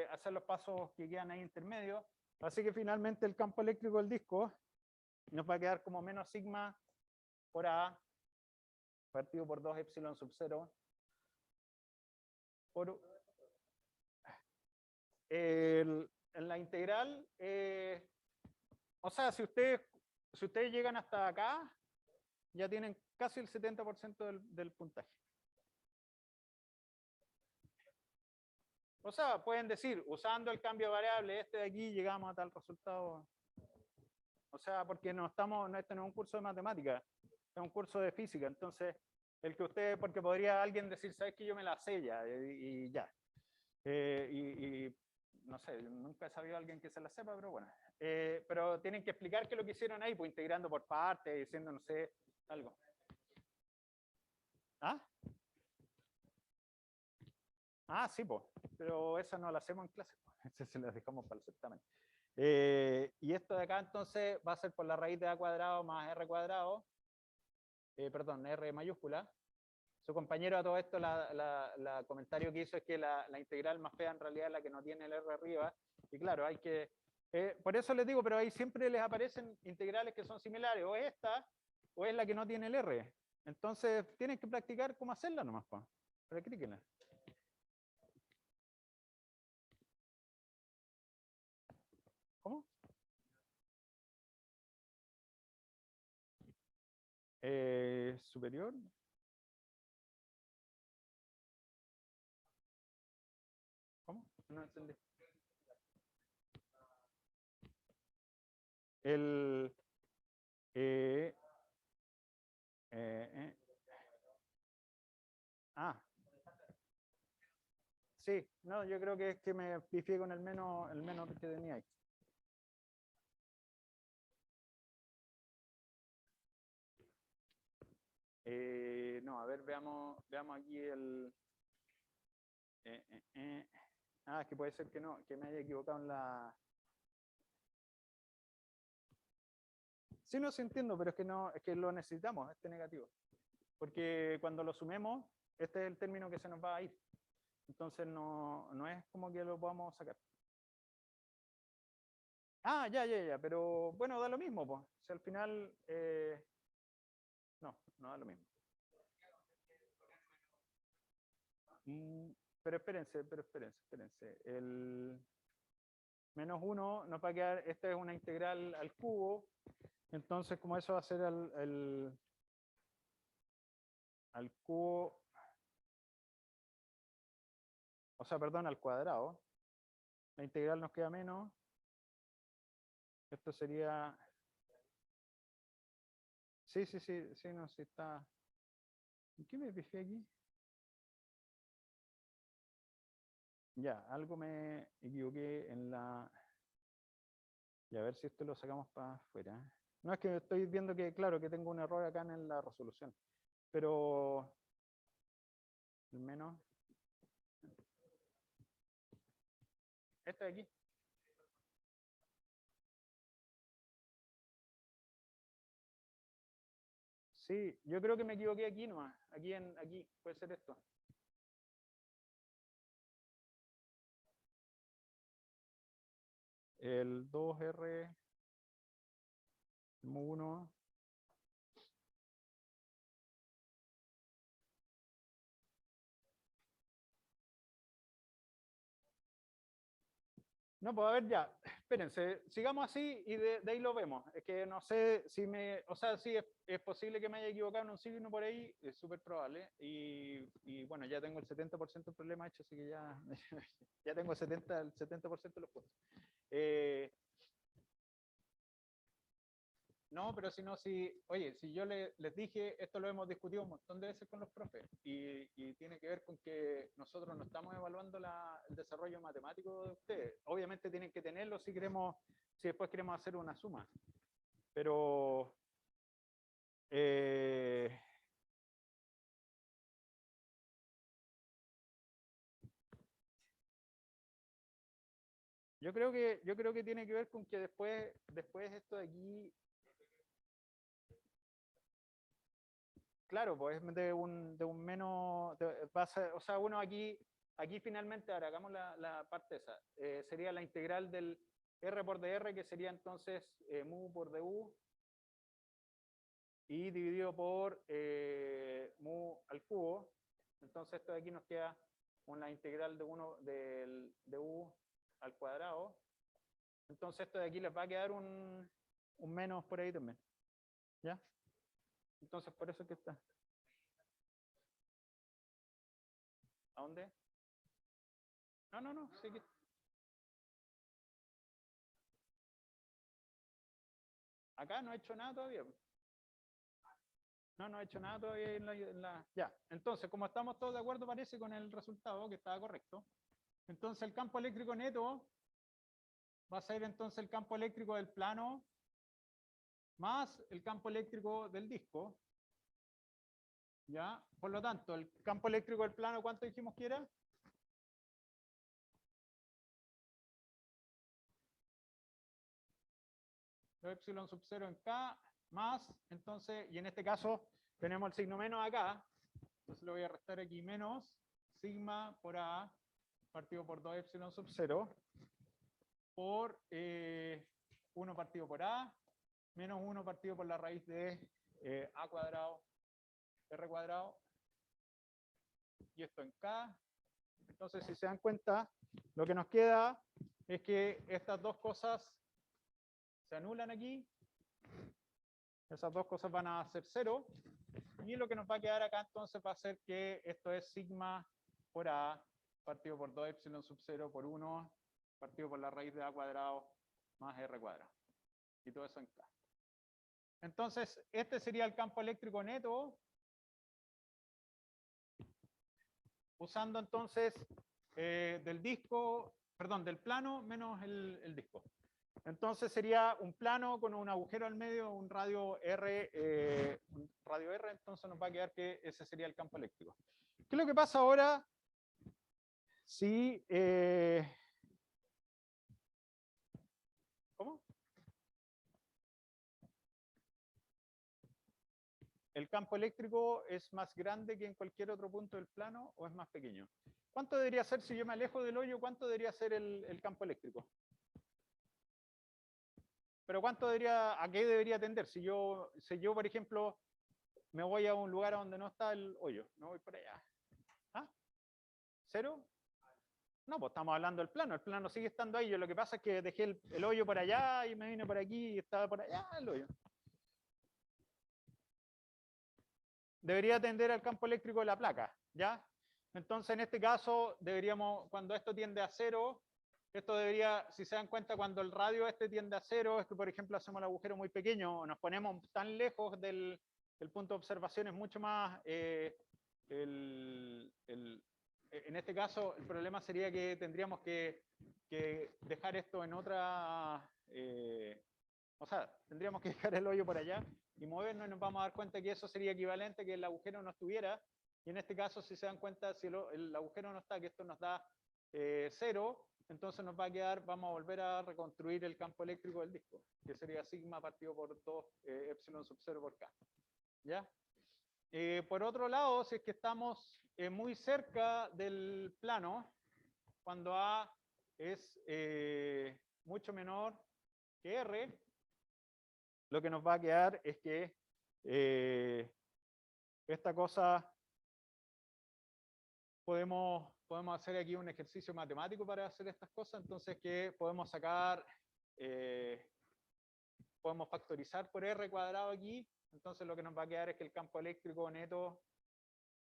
hacer los pasos que quedan ahí intermedios. Así que finalmente el campo eléctrico del disco nos va a quedar como menos sigma por A partido por 2 epsilon sub 0 por en la integral, o sea, si ustedes llegan hasta acá, ya tienen casi el 70% del puntaje. O sea, pueden decir, usando el cambio de variable este de aquí, llegamos a tal resultado. O sea, porque este no es un curso de matemática, es un curso de física. Entonces, porque podría alguien decir, sabes que yo me la sé ya, y ya. Y no sé, nunca he sabido a alguien que se la sepa, pero bueno. Pero tienen que explicar qué es lo que hicieron ahí, pues integrando por partes, diciendo, no sé, algo. ¿Ah? Ah, sí, pues, pero esa no la hacemos en clase, po. Esa se la dejamos para el certamen. Y esto de acá entonces va a ser por la raíz de a cuadrado más r cuadrado, perdón, r mayúscula. Su compañero a todo esto, la comentario que hizo es que la integral más fea en realidad es la que no tiene el r arriba. Y claro, hay que... por eso les digo, pero ahí siempre les aparecen integrales que son similares, o esta, o es la que no tiene el r. Entonces tienen que practicar cómo hacerla nomás, pues. Practíquenla. ¿Cómo? Superior. ¿Cómo? No entendí. El... eh, eh, eh, ah, sí, no, yo creo que es que me pifié con el menos que tenía ahí. No, a ver, veamos aquí el... eh, eh, eh. Ah, es que puede ser que no, que me haya equivocado en la... Sí, no, sí entiendo, pero es que no, es que lo necesitamos, este negativo. Porque cuando lo sumemos, este es el término que se nos va a ir. Entonces no es como que lo podamos sacar. Ah, ya, pero bueno, da lo mismo, pues. Si al final, no da lo mismo. Pero espérense. El menos 1 nos va a quedar, esta es una integral al cubo, entonces como eso va a ser al cubo, o sea, perdón, al cuadrado, la integral nos queda menos, esto sería, sí, no, sí está, ¿en qué me pifié aquí? Ya, algo me equivoqué en la, y a ver si esto lo sacamos para afuera. No, es que estoy viendo que, claro, que tengo un error acá en la resolución, pero al menos, este de aquí. Sí, yo creo que me equivoqué aquí nomás. Aquí puede ser esto. El 2R, 1. No, pues a ver ya, espérense, sigamos así y de ahí lo vemos. Es que no sé si o sea, sí es posible que me haya equivocado en un signo por ahí, es súper probable. Y bueno, ya tengo el 70% del problema hecho, así que ya, ya tengo el 70% de los puntos. No, pero si no, oye, si yo les dije, esto lo hemos discutido un montón de veces con los profes, y tiene que ver con que nosotros no estamos evaluando el desarrollo matemático de ustedes. Obviamente tienen que tenerlo si después queremos hacer una suma. Pero yo creo que tiene que ver con que después esto de aquí, claro, pues de un menos, o sea, uno aquí finalmente, ahora hagamos la parte esa, sería la integral del r por dr, que sería entonces mu por du, y dividido por mu al cubo. Entonces esto de aquí nos queda una integral de 1 del du al cuadrado. Entonces esto de aquí les va a quedar un menos por ahí también. ¿Ya? Entonces por eso es que está. ¿A dónde? No, sí que... Acá no he hecho nada todavía. No he hecho nada todavía Ya, entonces, como estamos todos de acuerdo, parece con el resultado, que estaba correcto. Entonces, el campo eléctrico neto va a ser entonces el campo eléctrico del plano más el campo eléctrico del disco. ¿Ya? Por lo tanto, el campo eléctrico del plano, ¿cuánto dijimos que era? 2 epsilon sub 0 en K, más, entonces, y en este caso tenemos el signo menos acá, entonces lo voy a restar aquí, menos sigma por A partido por 2 epsilon sub 0 por 1 partido por A, menos 1 partido por la raíz de A cuadrado, R cuadrado, y esto en K. Entonces, si se dan cuenta, lo que nos queda es que estas dos cosas se anulan aquí. Esas dos cosas van a ser 0. Y lo que nos va a quedar acá entonces va a ser que esto es sigma por A partido por 2 epsilon sub 0 por 1 partido por la raíz de A cuadrado más R cuadrado. Y todo eso en K. Entonces, este sería el campo eléctrico neto. Usando entonces del disco, perdón, del plano menos el disco. Entonces sería un plano con un agujero al medio, un radio R, entonces nos va a quedar que ese sería el campo eléctrico. ¿Qué es lo que pasa ahora si... ¿Cómo? ¿El campo eléctrico es más grande que en cualquier otro punto del plano o es más pequeño? ¿Cuánto debería ser si yo me alejo del hoyo? ¿Cuánto debería ser el campo eléctrico? Pero ¿cuánto debería, a qué debería tender? Si yo, por ejemplo, me voy a un lugar donde no está el hoyo, me voy por allá. ¿Ah? ¿Cero? No, pues estamos hablando del plano. El plano sigue estando ahí. Yo lo que pasa es que dejé el hoyo por allá y me vine por aquí y estaba por allá el hoyo. Debería tender al campo eléctrico de la placa, ¿ya? Entonces, en este caso, deberíamos, cuando esto tiende a 0, esto debería, si se dan cuenta, cuando el radio este tiende a 0, es que, por ejemplo, hacemos el agujero muy pequeño, o nos ponemos tan lejos del punto de observación, es mucho más, en este caso, el problema sería que tendríamos que dejar esto en otra, o sea, tendríamos que dejar el hoyo por allá y movernos y nos vamos a dar cuenta que eso sería equivalente a que el agujero no estuviera. Y en este caso, si se dan cuenta, si el agujero no está, que esto nos da 0, entonces nos va a quedar, vamos a volver a reconstruir el campo eléctrico del disco, que sería sigma partido por 2 epsilon sub 0 por K. ¿Ya? Por otro lado, si es que estamos muy cerca del plano, cuando A es mucho menor que R, lo que nos va a quedar es que esta cosa podemos hacer aquí un ejercicio matemático para hacer estas cosas, entonces que podemos sacar, podemos factorizar por R cuadrado aquí, entonces lo que nos va a quedar es que el campo eléctrico neto,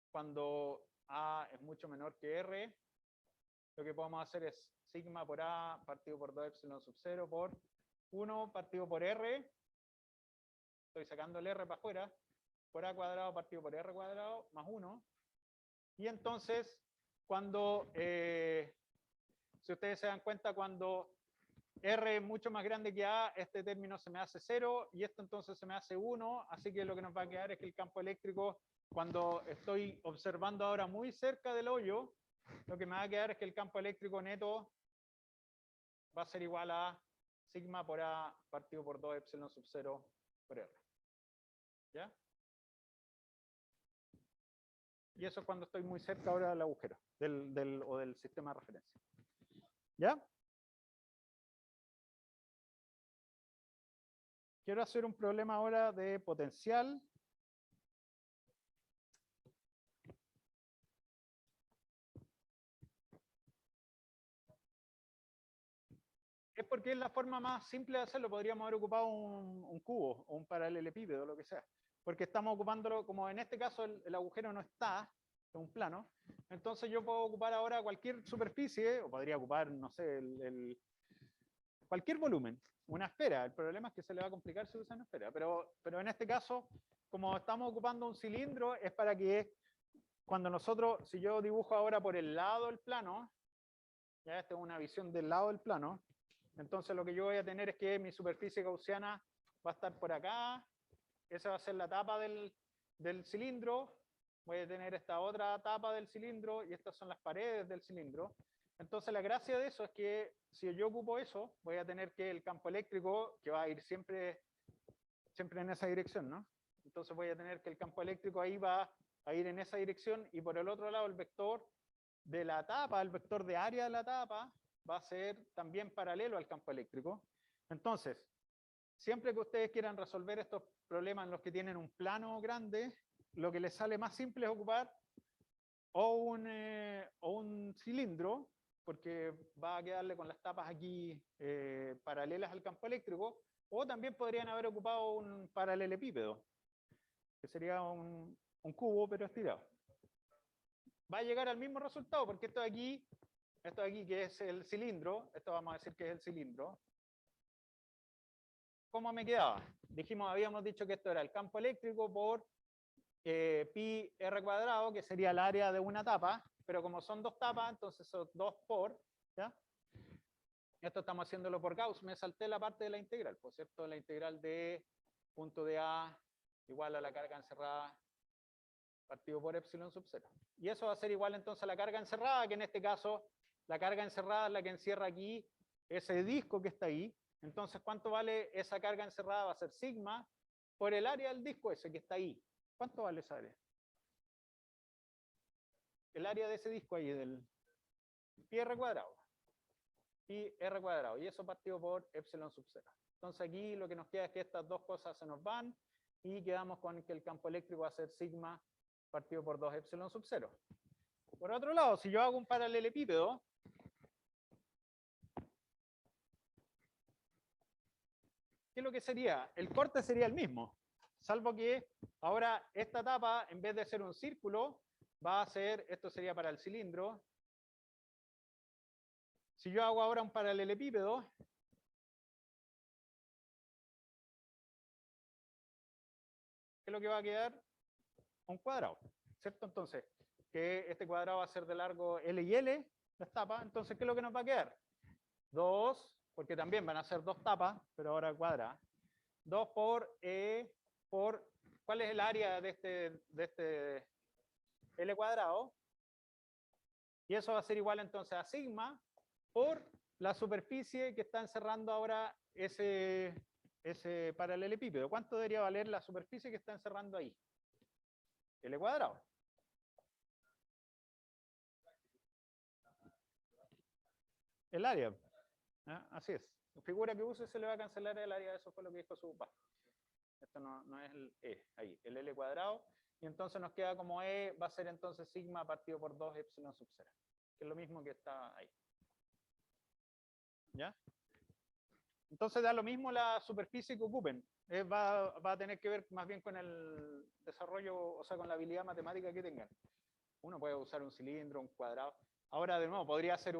cuando A es mucho menor que R, lo que podemos hacer es sigma por A partido por 2 epsilon sub 0 por 1 partido por R, estoy sacando el R para afuera, por A cuadrado partido por R cuadrado más 1. Y entonces, cuando, si ustedes se dan cuenta, cuando R es mucho más grande que A, este término se me hace 0 y esto entonces se me hace 1. Así que lo que nos va a quedar es que el campo eléctrico, cuando estoy observando ahora muy cerca del hoyo, lo que me va a quedar es que el campo eléctrico neto va a ser igual a sigma por A partido por 2 epsilon sub 0 por R. ¿Ya? Y eso es cuando estoy muy cerca ahora del agujero, o del sistema de referencia. ¿Ya? Quiero hacer un problema ahora de potencial. Es porque es la forma más simple de hacerlo. Podríamos haber ocupado un cubo o un paralelepípedo o lo que sea. Porque estamos ocupándolo, como en este caso el agujero no está, es un plano. Entonces yo puedo ocupar ahora cualquier superficie, o podría ocupar, no sé, cualquier volumen, una esfera. El problema es que se le va a complicar si usa una esfera. Pero en este caso, como estamos ocupando un cilindro, es para que cuando nosotros, si yo dibujo ahora por el lado del plano, ya esta es una visión del lado del plano, entonces lo que yo voy a tener es que mi superficie gaussiana va a estar por acá, esa va a ser la tapa del cilindro, voy a tener esta otra tapa del cilindro y estas son las paredes del cilindro. Entonces la gracia de eso es que si yo ocupo eso, voy a tener que el campo eléctrico, que va a ir siempre en esa dirección, ¿no? Entonces voy a tener que el campo eléctrico ahí va a ir en esa dirección, y por el otro lado el vector de la tapa, el vector de área de la tapa, va a ser también paralelo al campo eléctrico. Entonces, siempre que ustedes quieran resolver estos problemas en los que tienen un plano grande, lo que les sale más simple es ocupar o un cilindro, porque va a quedarle con las tapas aquí paralelas al campo eléctrico, o también podrían haber ocupado un paralelepípedo, que sería un cubo pero estirado. Va a llegar al mismo resultado, porque esto de aquí que es el cilindro, esto vamos a decir que es el cilindro. ¿Cómo me quedaba? Habíamos dicho que esto era el campo eléctrico por pi r cuadrado, que sería el área de una tapa, pero como son dos tapas, entonces son 2 por, ¿ya? Esto estamos haciéndolo por Gauss, me salté la parte de la integral, por cierto, la integral de punto de A igual a la carga encerrada partido por epsilon sub 0. Y eso va a ser igual entonces a la carga encerrada, que en este caso la carga encerrada es la que encierra aquí ese disco que está ahí. Entonces, ¿cuánto vale esa carga encerrada? Va a ser sigma por el área del disco ese que está ahí. ¿Cuánto vale esa área? El área de ese disco ahí, del pi r cuadrado. Pi r cuadrado. Y eso partido por epsilon sub 0. Entonces aquí lo que nos queda es que estas dos cosas se nos van y quedamos con que el campo eléctrico va a ser sigma partido por 2 epsilon sub 0. Por otro lado, si yo hago un paralelepípedo, ¿qué es lo que sería? El corte sería el mismo, salvo que ahora esta tapa, en vez de ser un círculo, va a ser, esto sería para el cilindro. Si yo hago ahora un paralelepípedo, ¿qué es lo que va a quedar? Un cuadrado, ¿cierto? Entonces, que este cuadrado va a ser de largo L y L, las tapas. Entonces, ¿qué es lo que nos va a quedar? 2, porque también van a ser dos tapas, pero ahora cuadrada. 2 por E por, ¿cuál es el área de este L cuadrado? Y eso va a ser igual entonces a sigma por la superficie que está encerrando ahora ese paralelepípedo. ¿Cuánto debería valer la superficie que está encerrando ahí? L cuadrado. El área. ¿Ah? Así es. La figura que use se le va a cancelar el área, eso fue lo que dijo su papá. Esto no es el E, ahí, el L cuadrado. Y entonces nos queda como E, va a ser entonces sigma partido por 2 epsilon sub 0, que es lo mismo que está ahí. ¿Ya? Entonces da lo mismo la superficie que ocupen. Va a tener que ver más bien con el desarrollo, o sea, con la habilidad matemática que tengan. Uno puede usar un cilindro, un cuadrado. Ahora, de nuevo, podría ser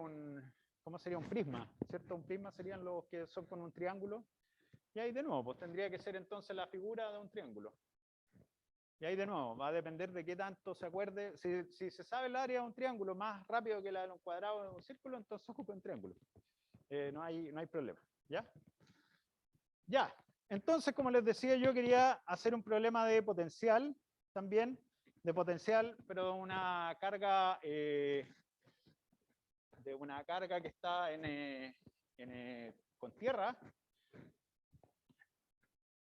¿cómo sería un prisma? ¿Cierto? Un prisma serían los que son con un triángulo. Y ahí de nuevo, pues tendría que ser entonces la figura de un triángulo. Y ahí de nuevo, va a depender de qué tanto se acuerde. Si se sabe el área de un triángulo más rápido que la de un cuadrado de un círculo, entonces ocupa un triángulo. No hay problema. ¿Ya? Ya. Entonces, como les decía, yo quería hacer un problema de potencial también, pero de una carga que está con tierra.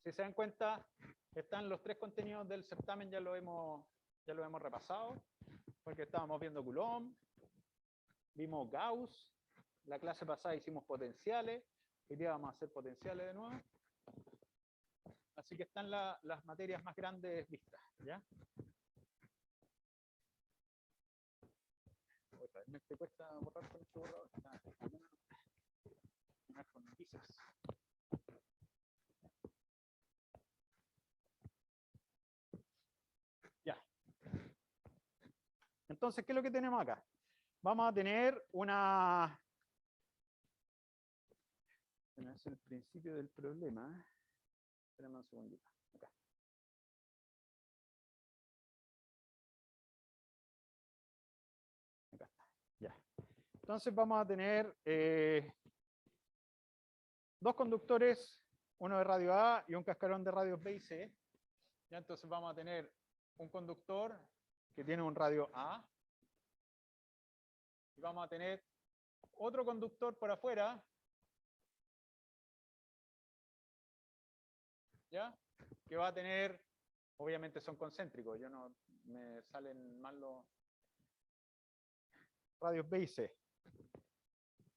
Si se dan cuenta, están los 3 contenidos del certamen, ya lo hemos repasado, porque estábamos viendo Coulomb, vimos Gauss, la clase pasada hicimos potenciales, hoy día vamos a hacer potenciales de nuevo. Así que están las materias más grandes vistas, ¿ya? Me cuesta borrar con este borrador. Con noticias. Ya. Entonces, ¿qué es lo que tenemos acá? Vamos a tener una... Es el principio del problema. Espérame un segundito. Acá. Acá está. Ya. Entonces vamos a tener 2 conductores, uno de radio A y un cascarón de radios B y C. Ya, entonces vamos a tener un conductor que tiene un radio A. Y vamos a tener otro conductor por afuera, ¿ya? Que va a tener, obviamente son concéntricos, yo no me salen mal los radios B y C.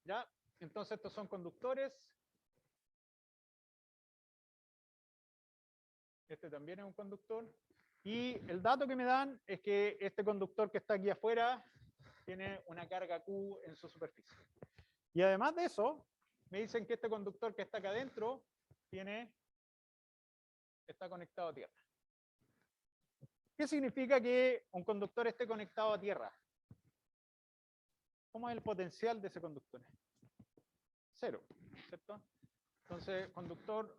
¿Ya? Entonces estos son conductores. Este también es un conductor. Y el dato que me dan es que este conductor que está aquí afuera tiene una carga Q en su superficie. Y además de eso, me dicen que este conductor que está acá adentro está conectado a tierra. ¿Qué significa que un conductor esté conectado a tierra? ¿Cómo es el potencial de ese conductor? Cero, ¿cierto? Entonces, conductor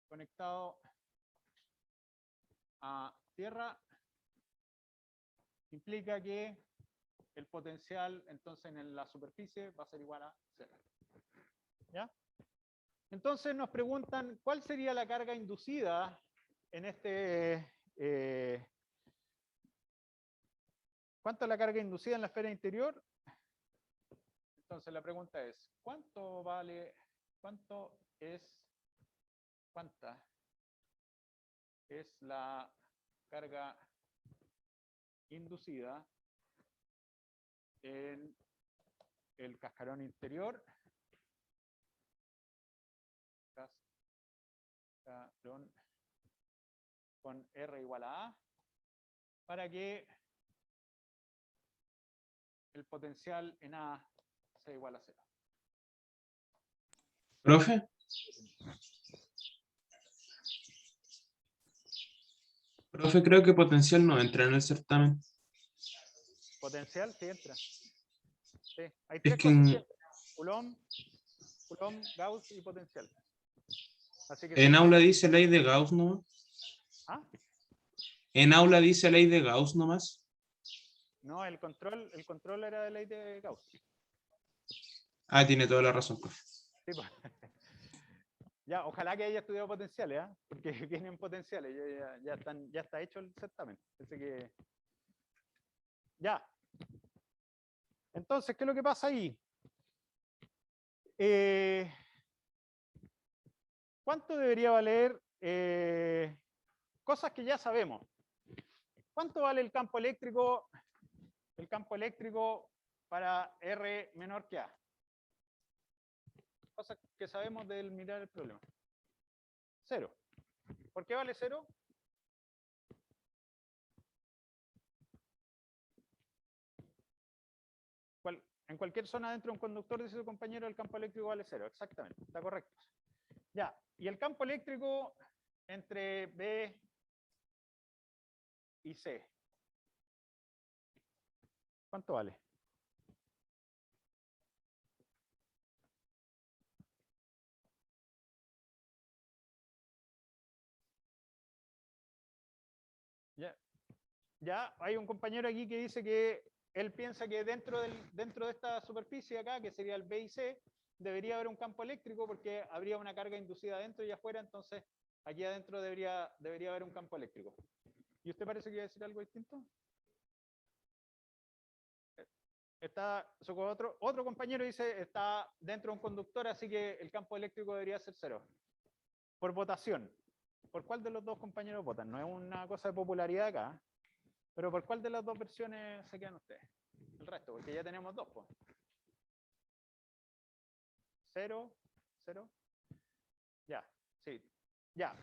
conectado a tierra implica que el potencial entonces en la superficie va a ser igual a cero. ¿Ya? Entonces nos preguntan cuál sería la carga inducida en este... ¿cuánto es la carga inducida en la esfera interior? Entonces la pregunta es, ¿cuánta es la carga inducida en el cascarón interior? Cascarón con R igual a A, para que el potencial en A sea igual a 0. Profe, creo que potencial no entra en el certamen. Potencial sí entra. Sí, hay Es tres que cosas que entran. Coulomb, Gauss y potencial. Así que en sí. aula dice ley de Gauss nomás. ¿Ah? En aula dice ley de Gauss nomás. No, el control era de ley de Gauss. Ah, tiene toda la razón, profe. Sí, pues. Ya, ojalá que haya estudiado potenciales, ¿eh? Porque vienen potenciales, ya está hecho el certamen. Así que. Ya. Entonces, ¿qué es lo que pasa ahí? ¿Cuánto debería valer? Cosas que ya sabemos. ¿Cuánto vale el campo eléctrico? El campo eléctrico para R menor que A. Cosas que sabemos del mirar el problema. 0. ¿Por qué vale 0? En cualquier zona dentro de un conductor, dice su compañero, el campo eléctrico vale 0. Exactamente, está correcto. Ya, y el campo eléctrico entre B y C. ¿Cuánto vale? Ya hay un compañero aquí que dice que él piensa que dentro de esta superficie acá, que sería el B y C, debería haber un campo eléctrico porque habría una carga inducida adentro y afuera, entonces aquí adentro debería haber un campo eléctrico. ¿Y usted parece que iba a decir algo distinto? Otro compañero dice está dentro de un conductor, así que el campo eléctrico debería ser 0. Por votación. ¿Por cuál de los dos compañeros votan? No es una cosa de popularidad acá, pero ¿por cuál de las dos versiones se quedan ustedes? El resto, porque ya tenemos dos. Pues. 0, 0. Ya, sí. Ya,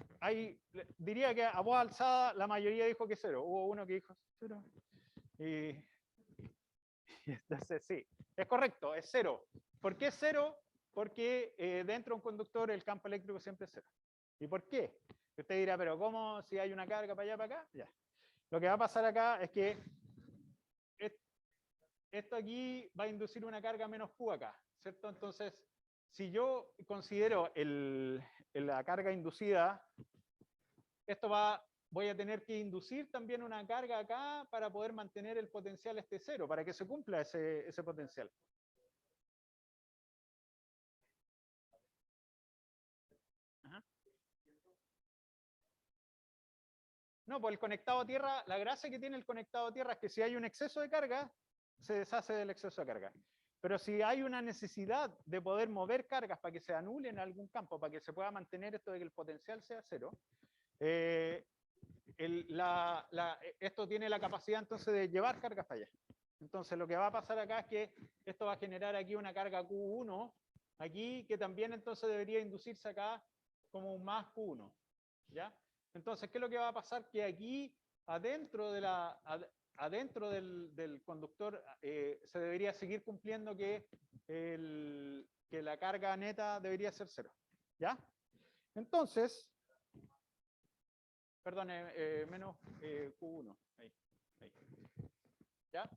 diría que a voz alzada la mayoría dijo que 0. Hubo uno que dijo 0. Y entonces sí, es correcto, es 0. ¿Por qué es 0? Porque dentro de un conductor el campo eléctrico siempre es 0. ¿Y por qué? Usted dirá, pero ¿cómo si hay una carga para allá, para acá? Ya. Lo que va a pasar acá es que esto aquí va a inducir una carga menos Q acá, ¿cierto? Entonces, si yo considero la carga inducida, voy a tener que inducir también una carga acá para poder mantener el potencial 0, para que se cumpla ese potencial. Ajá. No, pues el conectado a tierra, la gracia que tiene el conectado a tierra es que si hay un exceso de carga, se deshace del exceso de carga. Pero si hay una necesidad de poder mover cargas para que se anulen en algún campo, para que se pueda mantener esto de que el potencial sea cero, esto tiene la capacidad entonces de llevar cargas para allá. Entonces lo que va a pasar acá es que esto va a generar aquí una carga Q1, aquí, que también entonces debería inducirse acá como un más Q1. ¿Ya? Entonces, ¿qué es lo que va a pasar? Que aquí, adentro del conductor, se debería seguir cumpliendo que la carga neta debería ser cero. ¿Ya? Entonces, perdón, menos Q1. Ahí. ¿Ya?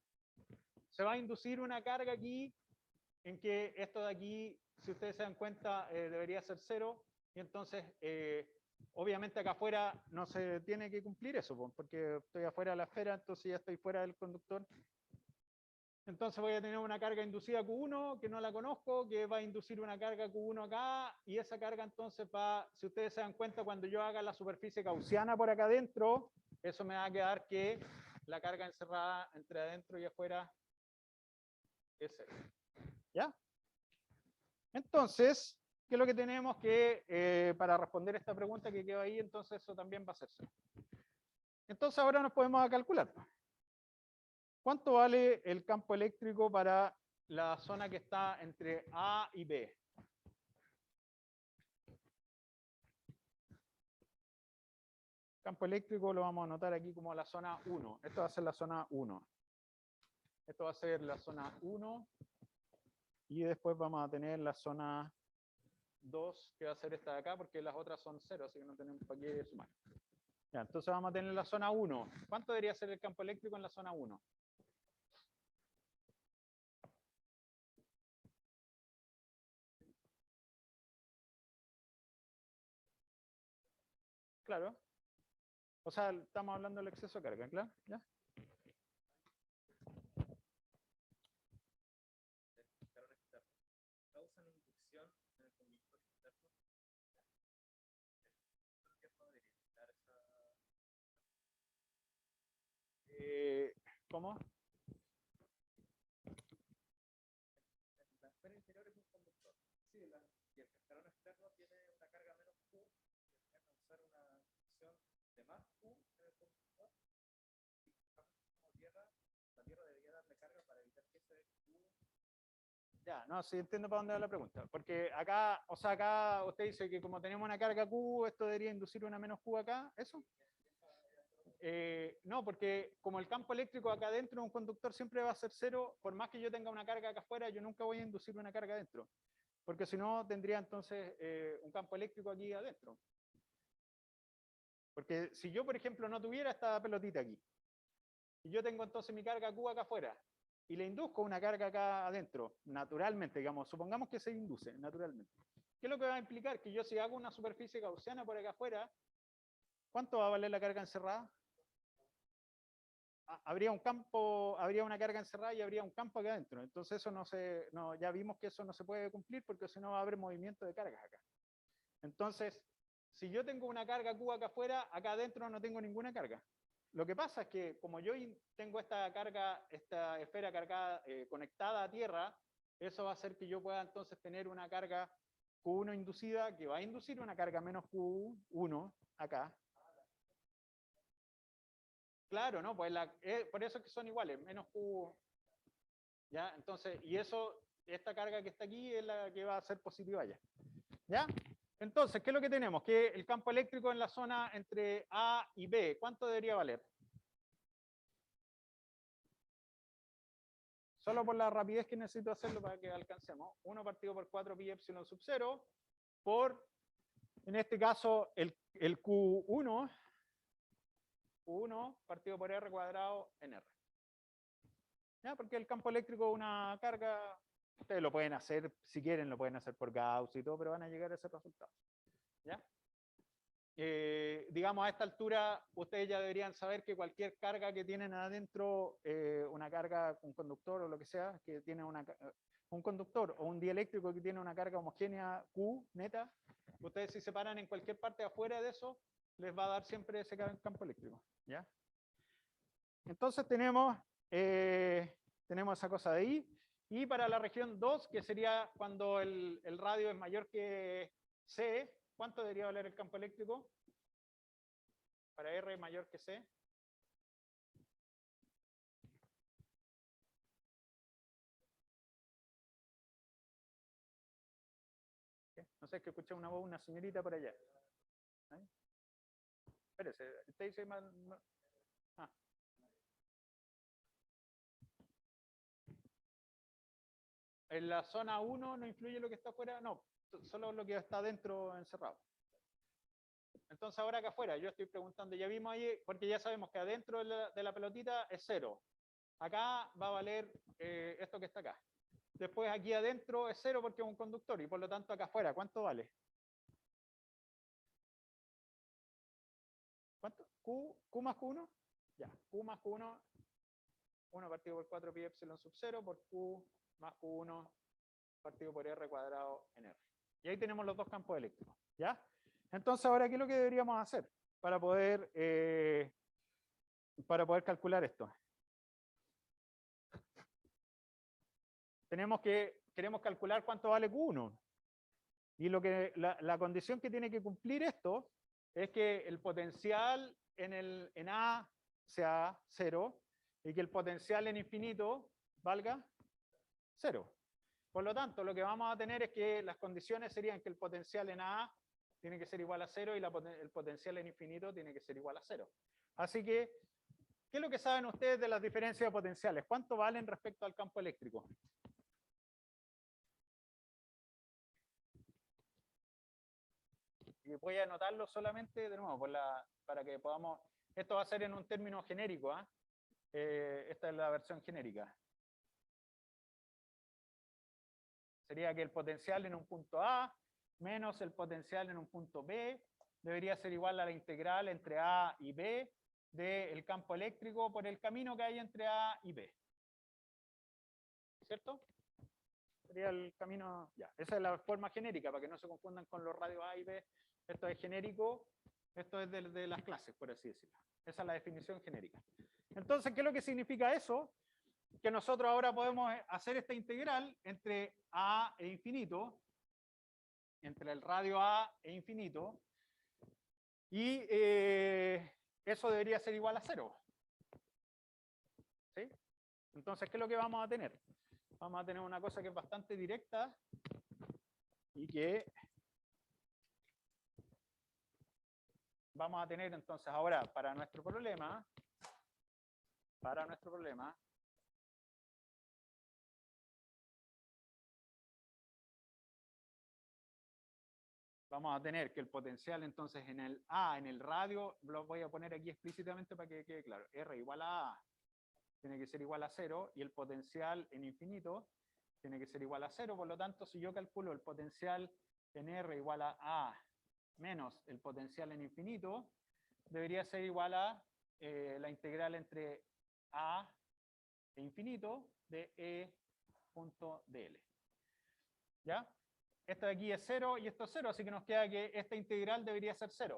Se va a inducir una carga aquí en que esto de aquí, si ustedes se dan cuenta, debería ser cero. Y entonces, obviamente acá afuera no se tiene que cumplir eso, porque estoy afuera de la esfera, entonces ya estoy fuera del conductor. Entonces voy a tener una carga inducida Q1 que no la conozco, que va a inducir una carga Q1 acá, y esa carga entonces va, si ustedes se dan cuenta, cuando yo haga la superficie gaussiana por acá adentro, eso me va a quedar que la carga encerrada entre adentro y afuera es cero. ¿Ya? Entonces, ¿qué es lo que tenemos que, para responder esta pregunta que quedó ahí, entonces eso también va a ser cero? Entonces ahora nos podemos calcular. ¿Cuánto vale el campo eléctrico para la zona que está entre A y B? Campo eléctrico lo vamos a anotar aquí como la zona 1. Esto va a ser la zona 1. Esto va a ser la zona 1. Y después vamos a tener la zona 2, que va a ser esta de acá, porque las otras son 0, así que no tenemos para qué sumar. Ya, entonces vamos a tener la zona 1. ¿Cuánto debería ser el campo eléctrico en la zona 1? Claro. O sea, estamos hablando del exceso de carga, ¿claro? ¿Ya? ¿Cómo? La esfera interior es un conductor. Sí, y el cascarón externo tiene una carga menos Q, que va a causar una acción de más Q en el conductor. Y como tierra, la tierra debería darle carga para evitar que ese Q. Ya, no, sí entiendo para dónde va la pregunta. Porque acá, o sea, acá usted dice que como tenemos una carga Q, esto debería inducir una menos Q acá, ¿eso? No, porque como el campo eléctrico acá adentro de un conductor siempre va a ser cero, por más que yo tenga una carga acá afuera, yo nunca voy a inducir una carga adentro. Porque si no, tendría entonces un campo eléctrico aquí adentro. Porque si yo, por ejemplo, no tuviera esta pelotita aquí, y yo tengo entonces mi carga Q acá afuera, y le induzco una carga acá adentro, naturalmente, digamos, supongamos que se induce naturalmente. ¿Qué es lo que va a implicar? Que yo si hago una superficie gaussiana por acá afuera, ¿cuánto va a valer la carga encerrada? Habría un campo, habría una carga encerrada y habría un campo acá adentro. Entonces eso ya vimos que eso no se puede cumplir porque si no va a haber movimiento de cargas acá. Entonces, si yo tengo una carga Q acá afuera, acá adentro no tengo ninguna carga. Lo que pasa es que como yo tengo esta carga, esta esfera cargada conectada a tierra, eso va a hacer que yo pueda entonces tener una carga Q1 inducida que va a inducir una carga menos Q1 acá. Claro, ¿no? Pues por eso es que son iguales, menos Q. ¿Ya? Entonces, y esta carga que está aquí es la que va a ser positiva ya. ¿Ya? Entonces, ¿qué es lo que tenemos? Que el campo eléctrico en la zona entre A y B, ¿cuánto debería valer? Solo por la rapidez que necesito hacerlo para que alcancemos. 1 partido por 4 pi epsilon sub 0 por, en este caso, el Q1 partido por R cuadrado en R. ¿Ya? Porque el campo eléctrico es una carga, ustedes lo pueden hacer, si quieren lo pueden hacer por Gauss y todo, pero van a llegar a ese resultado. ¿Ya? Digamos, a esta altura, ustedes ya deberían saber que cualquier carga que tienen adentro, una carga, un conductor o lo que sea, que tiene un conductor o un dieléctrico que tiene una carga homogénea Q neta, ustedes si se paran en cualquier parte afuera de eso, les va a dar siempre ese campo eléctrico. ¿Ya? Entonces tenemos esa cosa de ahí. Y para la región 2, que sería cuando el radio es mayor que C, ¿cuánto debería valer el campo eléctrico? Para R mayor que C. ¿Qué? No sé, es que escuché una voz, una señorita por allá. ¿Ahí? Espérese, usted dice más. Ah. En la zona 1 no influye lo que está afuera, no, solo lo que está dentro encerrado. Entonces ahora acá afuera, yo estoy preguntando, ya vimos ahí, porque ya sabemos que adentro de la pelotita es 0. Acá va a valer esto que está acá. Después aquí adentro es 0 porque es un conductor y por lo tanto acá afuera, ¿cuánto vale? ¿Cuánto? ¿Q más Q1? Ya, Q más Q1, 1 partido por 4 pi epsilon sub 0 por Q más Q1 partido por R cuadrado en R. Y ahí tenemos los dos campos eléctricos. ¿Ya? Entonces ahora, ¿qué es lo que deberíamos hacer para poder calcular esto? Queremos calcular cuánto vale Q1. Y la condición que tiene que cumplir esto es que el potencial en A sea 0 y que el potencial en infinito valga 0. Por lo tanto, lo que vamos a tener es que las condiciones serían que el potencial en A tiene que ser igual a 0 y el potencial en infinito tiene que ser igual a 0. Así que, ¿qué es lo que saben ustedes de las diferencias de potenciales? ¿Cuánto valen respecto al campo eléctrico? Y voy a anotarlo solamente de nuevo para que podamos. Esto va a ser en un término genérico. Esta es la versión genérica. Sería que el potencial en un punto A menos el potencial en un punto B debería ser igual a la integral entre A y B del campo eléctrico por el camino que hay entre A y B. ¿Cierto? Sería el camino. Ya, esa es la forma genérica para que no se confundan con los radios A y B. Esto es genérico, esto es de las clases, por así decirlo. Esa es la definición genérica. Entonces, ¿qué es lo que significa eso? Que nosotros ahora podemos hacer esta integral entre A e infinito, entre el radio A e infinito, y eso debería ser igual a 0. ¿Sí? Entonces, ¿qué es lo que vamos a tener? Vamos a tener una cosa que es bastante directa y que vamos a tener entonces ahora para nuestro problema, vamos a tener que el potencial entonces en el A, en el radio, lo voy a poner aquí explícitamente para que quede claro. R igual a A tiene que ser igual a 0 y el potencial en infinito tiene que ser igual a 0. Por lo tanto, si yo calculo el potencial en R igual a A menos el potencial en infinito, debería ser igual a la integral entre A e infinito de E punto dl. ¿Ya? Esto de aquí es 0 y esto es 0, así que nos queda que esta integral debería ser 0.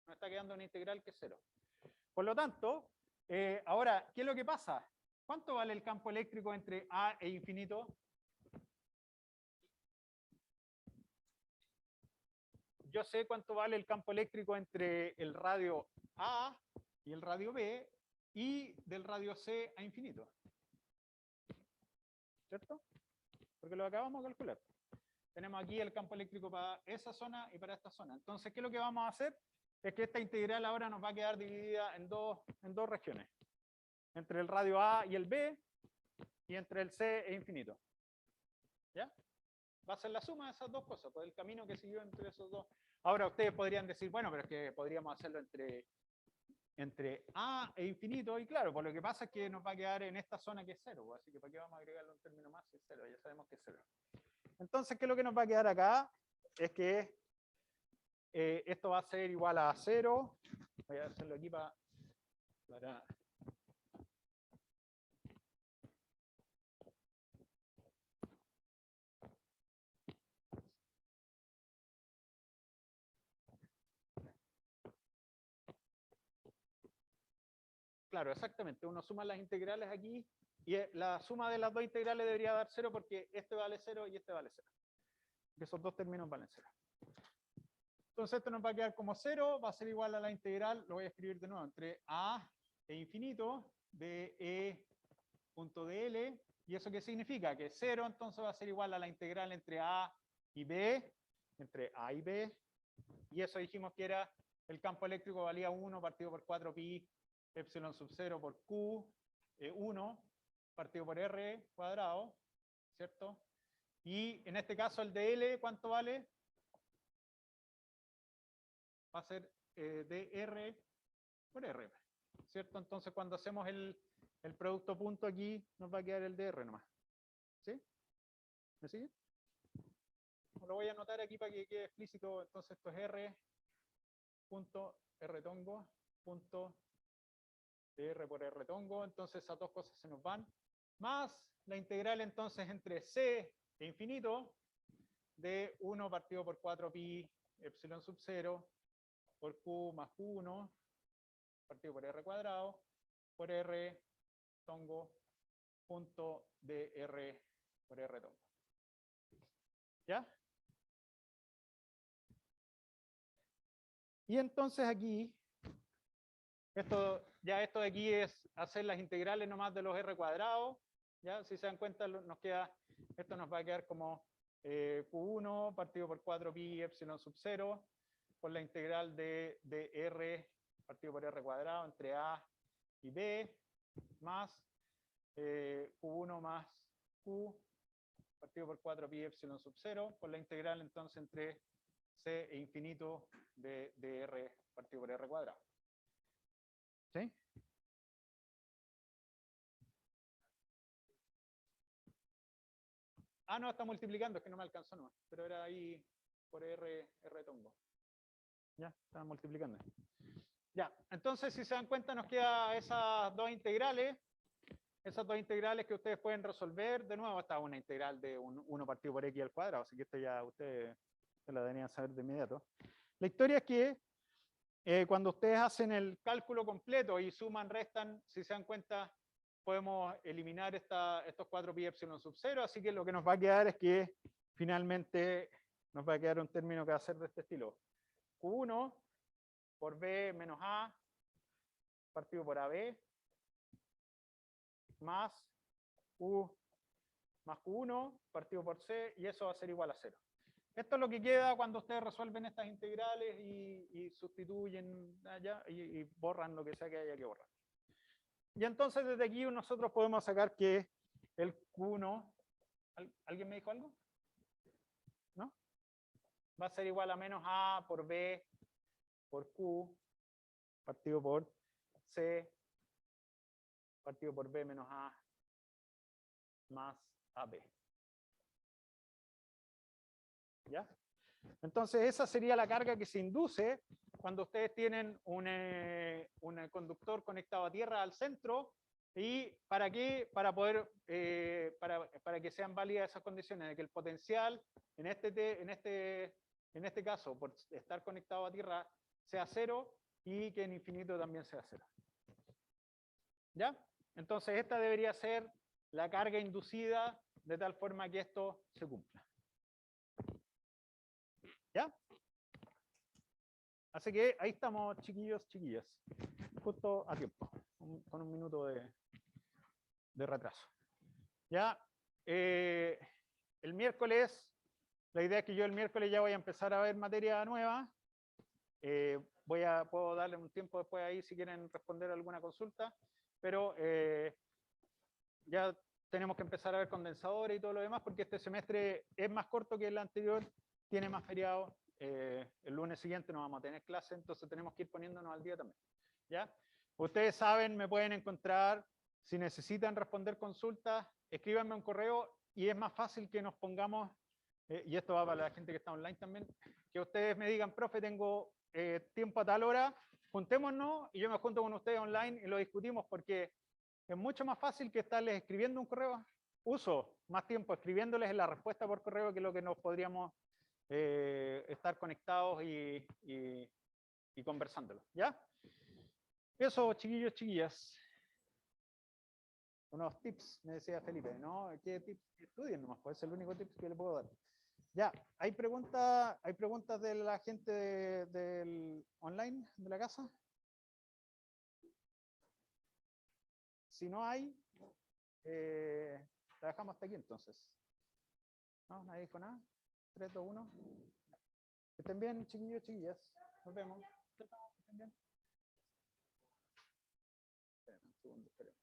Nos está quedando una integral que es 0. Por lo tanto, ahora, ¿qué es lo que pasa? ¿Cuánto vale el campo eléctrico entre A e infinito? Yo sé cuánto vale el campo eléctrico entre el radio A y el radio B y del radio C a infinito. ¿Cierto? Porque lo acabamos de calcular. Tenemos aquí el campo eléctrico para esa zona y para esta zona. Entonces, ¿qué es lo que vamos a hacer? Es que esta integral ahora nos va a quedar dividida en dos regiones. Entre el radio A y el B y entre el C e infinito. ¿Ya? Va a ser la suma de esas dos cosas, por el camino que siguió entre esos dos. Ahora ustedes podrían decir, bueno, pero es que podríamos hacerlo entre A e infinito, y claro, pues lo que pasa es que nos va a quedar en esta zona que es 0, así que ¿para qué vamos a agregarle un término más si es 0? Ya sabemos que es 0. Entonces, ¿qué es lo que nos va a quedar acá? Es que esto va a ser igual a 0. Voy a hacerlo aquí para claro, exactamente. Uno suma las integrales aquí y la suma de las dos integrales debería dar 0 porque este vale 0 y este vale 0. Esos dos términos valen 0. Entonces esto nos va a quedar como 0, va a ser igual a la integral, lo voy a escribir de nuevo, entre a e infinito de e punto dl. ¿Y eso qué significa? Que 0 entonces va a ser igual a la integral entre a y b, entre a y b. Y eso dijimos que era el campo eléctrico valía 1 partido por 4 pi epsilon sub 0 por q, 1 partido por r cuadrado, ¿cierto? Y en este caso el de L, ¿cuánto vale? Va a ser dr por r, ¿cierto? Entonces cuando hacemos el producto punto aquí, nos va a quedar el dr nomás. ¿Sí? ¿Me sigue? Lo voy a anotar aquí para que quede explícito. Entonces esto es r punto r tongo punto dr por r tongo. Entonces esas dos cosas se nos van. Más la integral entonces entre c e infinito de 1 partido por 4 pi epsilon sub 0 por q más q1 partido por r cuadrado por r tongo punto dr por r tongo. ¿Ya? Y entonces aquí, esto de aquí es hacer las integrales nomás de los r cuadrados. ¿Ya? Si se dan cuenta, esto nos va a quedar como q1 partido por 4 pi epsilon sub 0 por la integral de r partido por r cuadrado entre a y b más q1 más q partido por 4 pi epsilon sub 0 por la integral entonces entre c e infinito de r partido por r cuadrado. ¿Sí? Ah, no, está multiplicando, es que no me alcanzó nomás, pero era ahí por r tongo. Ya, está multiplicando. Ya, entonces si se dan cuenta nos quedan esas dos integrales que ustedes pueden resolver. De nuevo está una integral de 1 partido por x al cuadrado, así que esto ya ustedes se la deberían saber de inmediato. La historia es que cuando ustedes hacen el cálculo completo y suman, restan, si se dan cuenta, podemos eliminar estos 4 pi epsilon sub 0, así que lo que nos va a quedar es que finalmente nos va a quedar un término que va a ser de este estilo. Q1 por B menos A partido por AB más Q más Q1 partido por C, y eso va a ser igual a 0. Esto es lo que queda cuando ustedes resuelven estas integrales y sustituyen allá y borran lo que sea que haya que borrar. Y entonces desde aquí nosotros podemos sacar que el Q1, ¿alguien me dijo algo? ¿No? Va a ser igual a menos A por B por Q partido por C partido por B menos A más AB. ¿Ya? Entonces esa sería la carga que se induce cuando ustedes tienen un conductor conectado a tierra al centro. ¿Y para qué? Para poder, para que sean válidas esas condiciones, de que el potencial en este caso, por estar conectado a tierra, sea 0 y que en infinito también sea 0. ¿Ya? Entonces esta debería ser la carga inducida de tal forma que esto se cumpla. ¿Ya? Así que ahí estamos, chiquillos, chiquillas. Justo a tiempo, con un minuto de retraso. ¿Ya? El miércoles, la idea es que yo el miércoles ya voy a empezar a ver materia nueva. Puedo darle un tiempo después ahí si quieren responder alguna consulta, pero ya tenemos que empezar a ver condensadores y todo lo demás, porque este semestre es más corto que el anterior, tiene más feriados. El lunes siguiente no vamos a tener clase, entonces tenemos que ir poniéndonos al día también. ¿Ya? Ustedes saben, me pueden encontrar, si necesitan responder consultas, escríbanme un correo y es más fácil que nos pongamos, y esto va para la gente que está online también, que ustedes me digan, profe, tengo tiempo a tal hora, juntémonos y yo me junto con ustedes online y lo discutimos, porque es mucho más fácil que estarles escribiendo un correo. Uso más tiempo escribiéndoles la respuesta por correo que lo que nos podríamos estar conectados y conversándolo. ¿Ya? Eso, chiquillos, chiquillas. Unos tips, me decía Felipe, ¿no? ¿Qué tips? Estudien nomás, pues es el único tip que le puedo dar. Ya, hay preguntas de la gente del online, de la casa. Si no hay, la dejamos hasta aquí entonces. ¿No? ¿Nadie dijo nada? 3, 2, 1. Que estén bien, chiquillos, chiquillas. Nos vemos. Que estén bien. Esperen un segundo, esperen.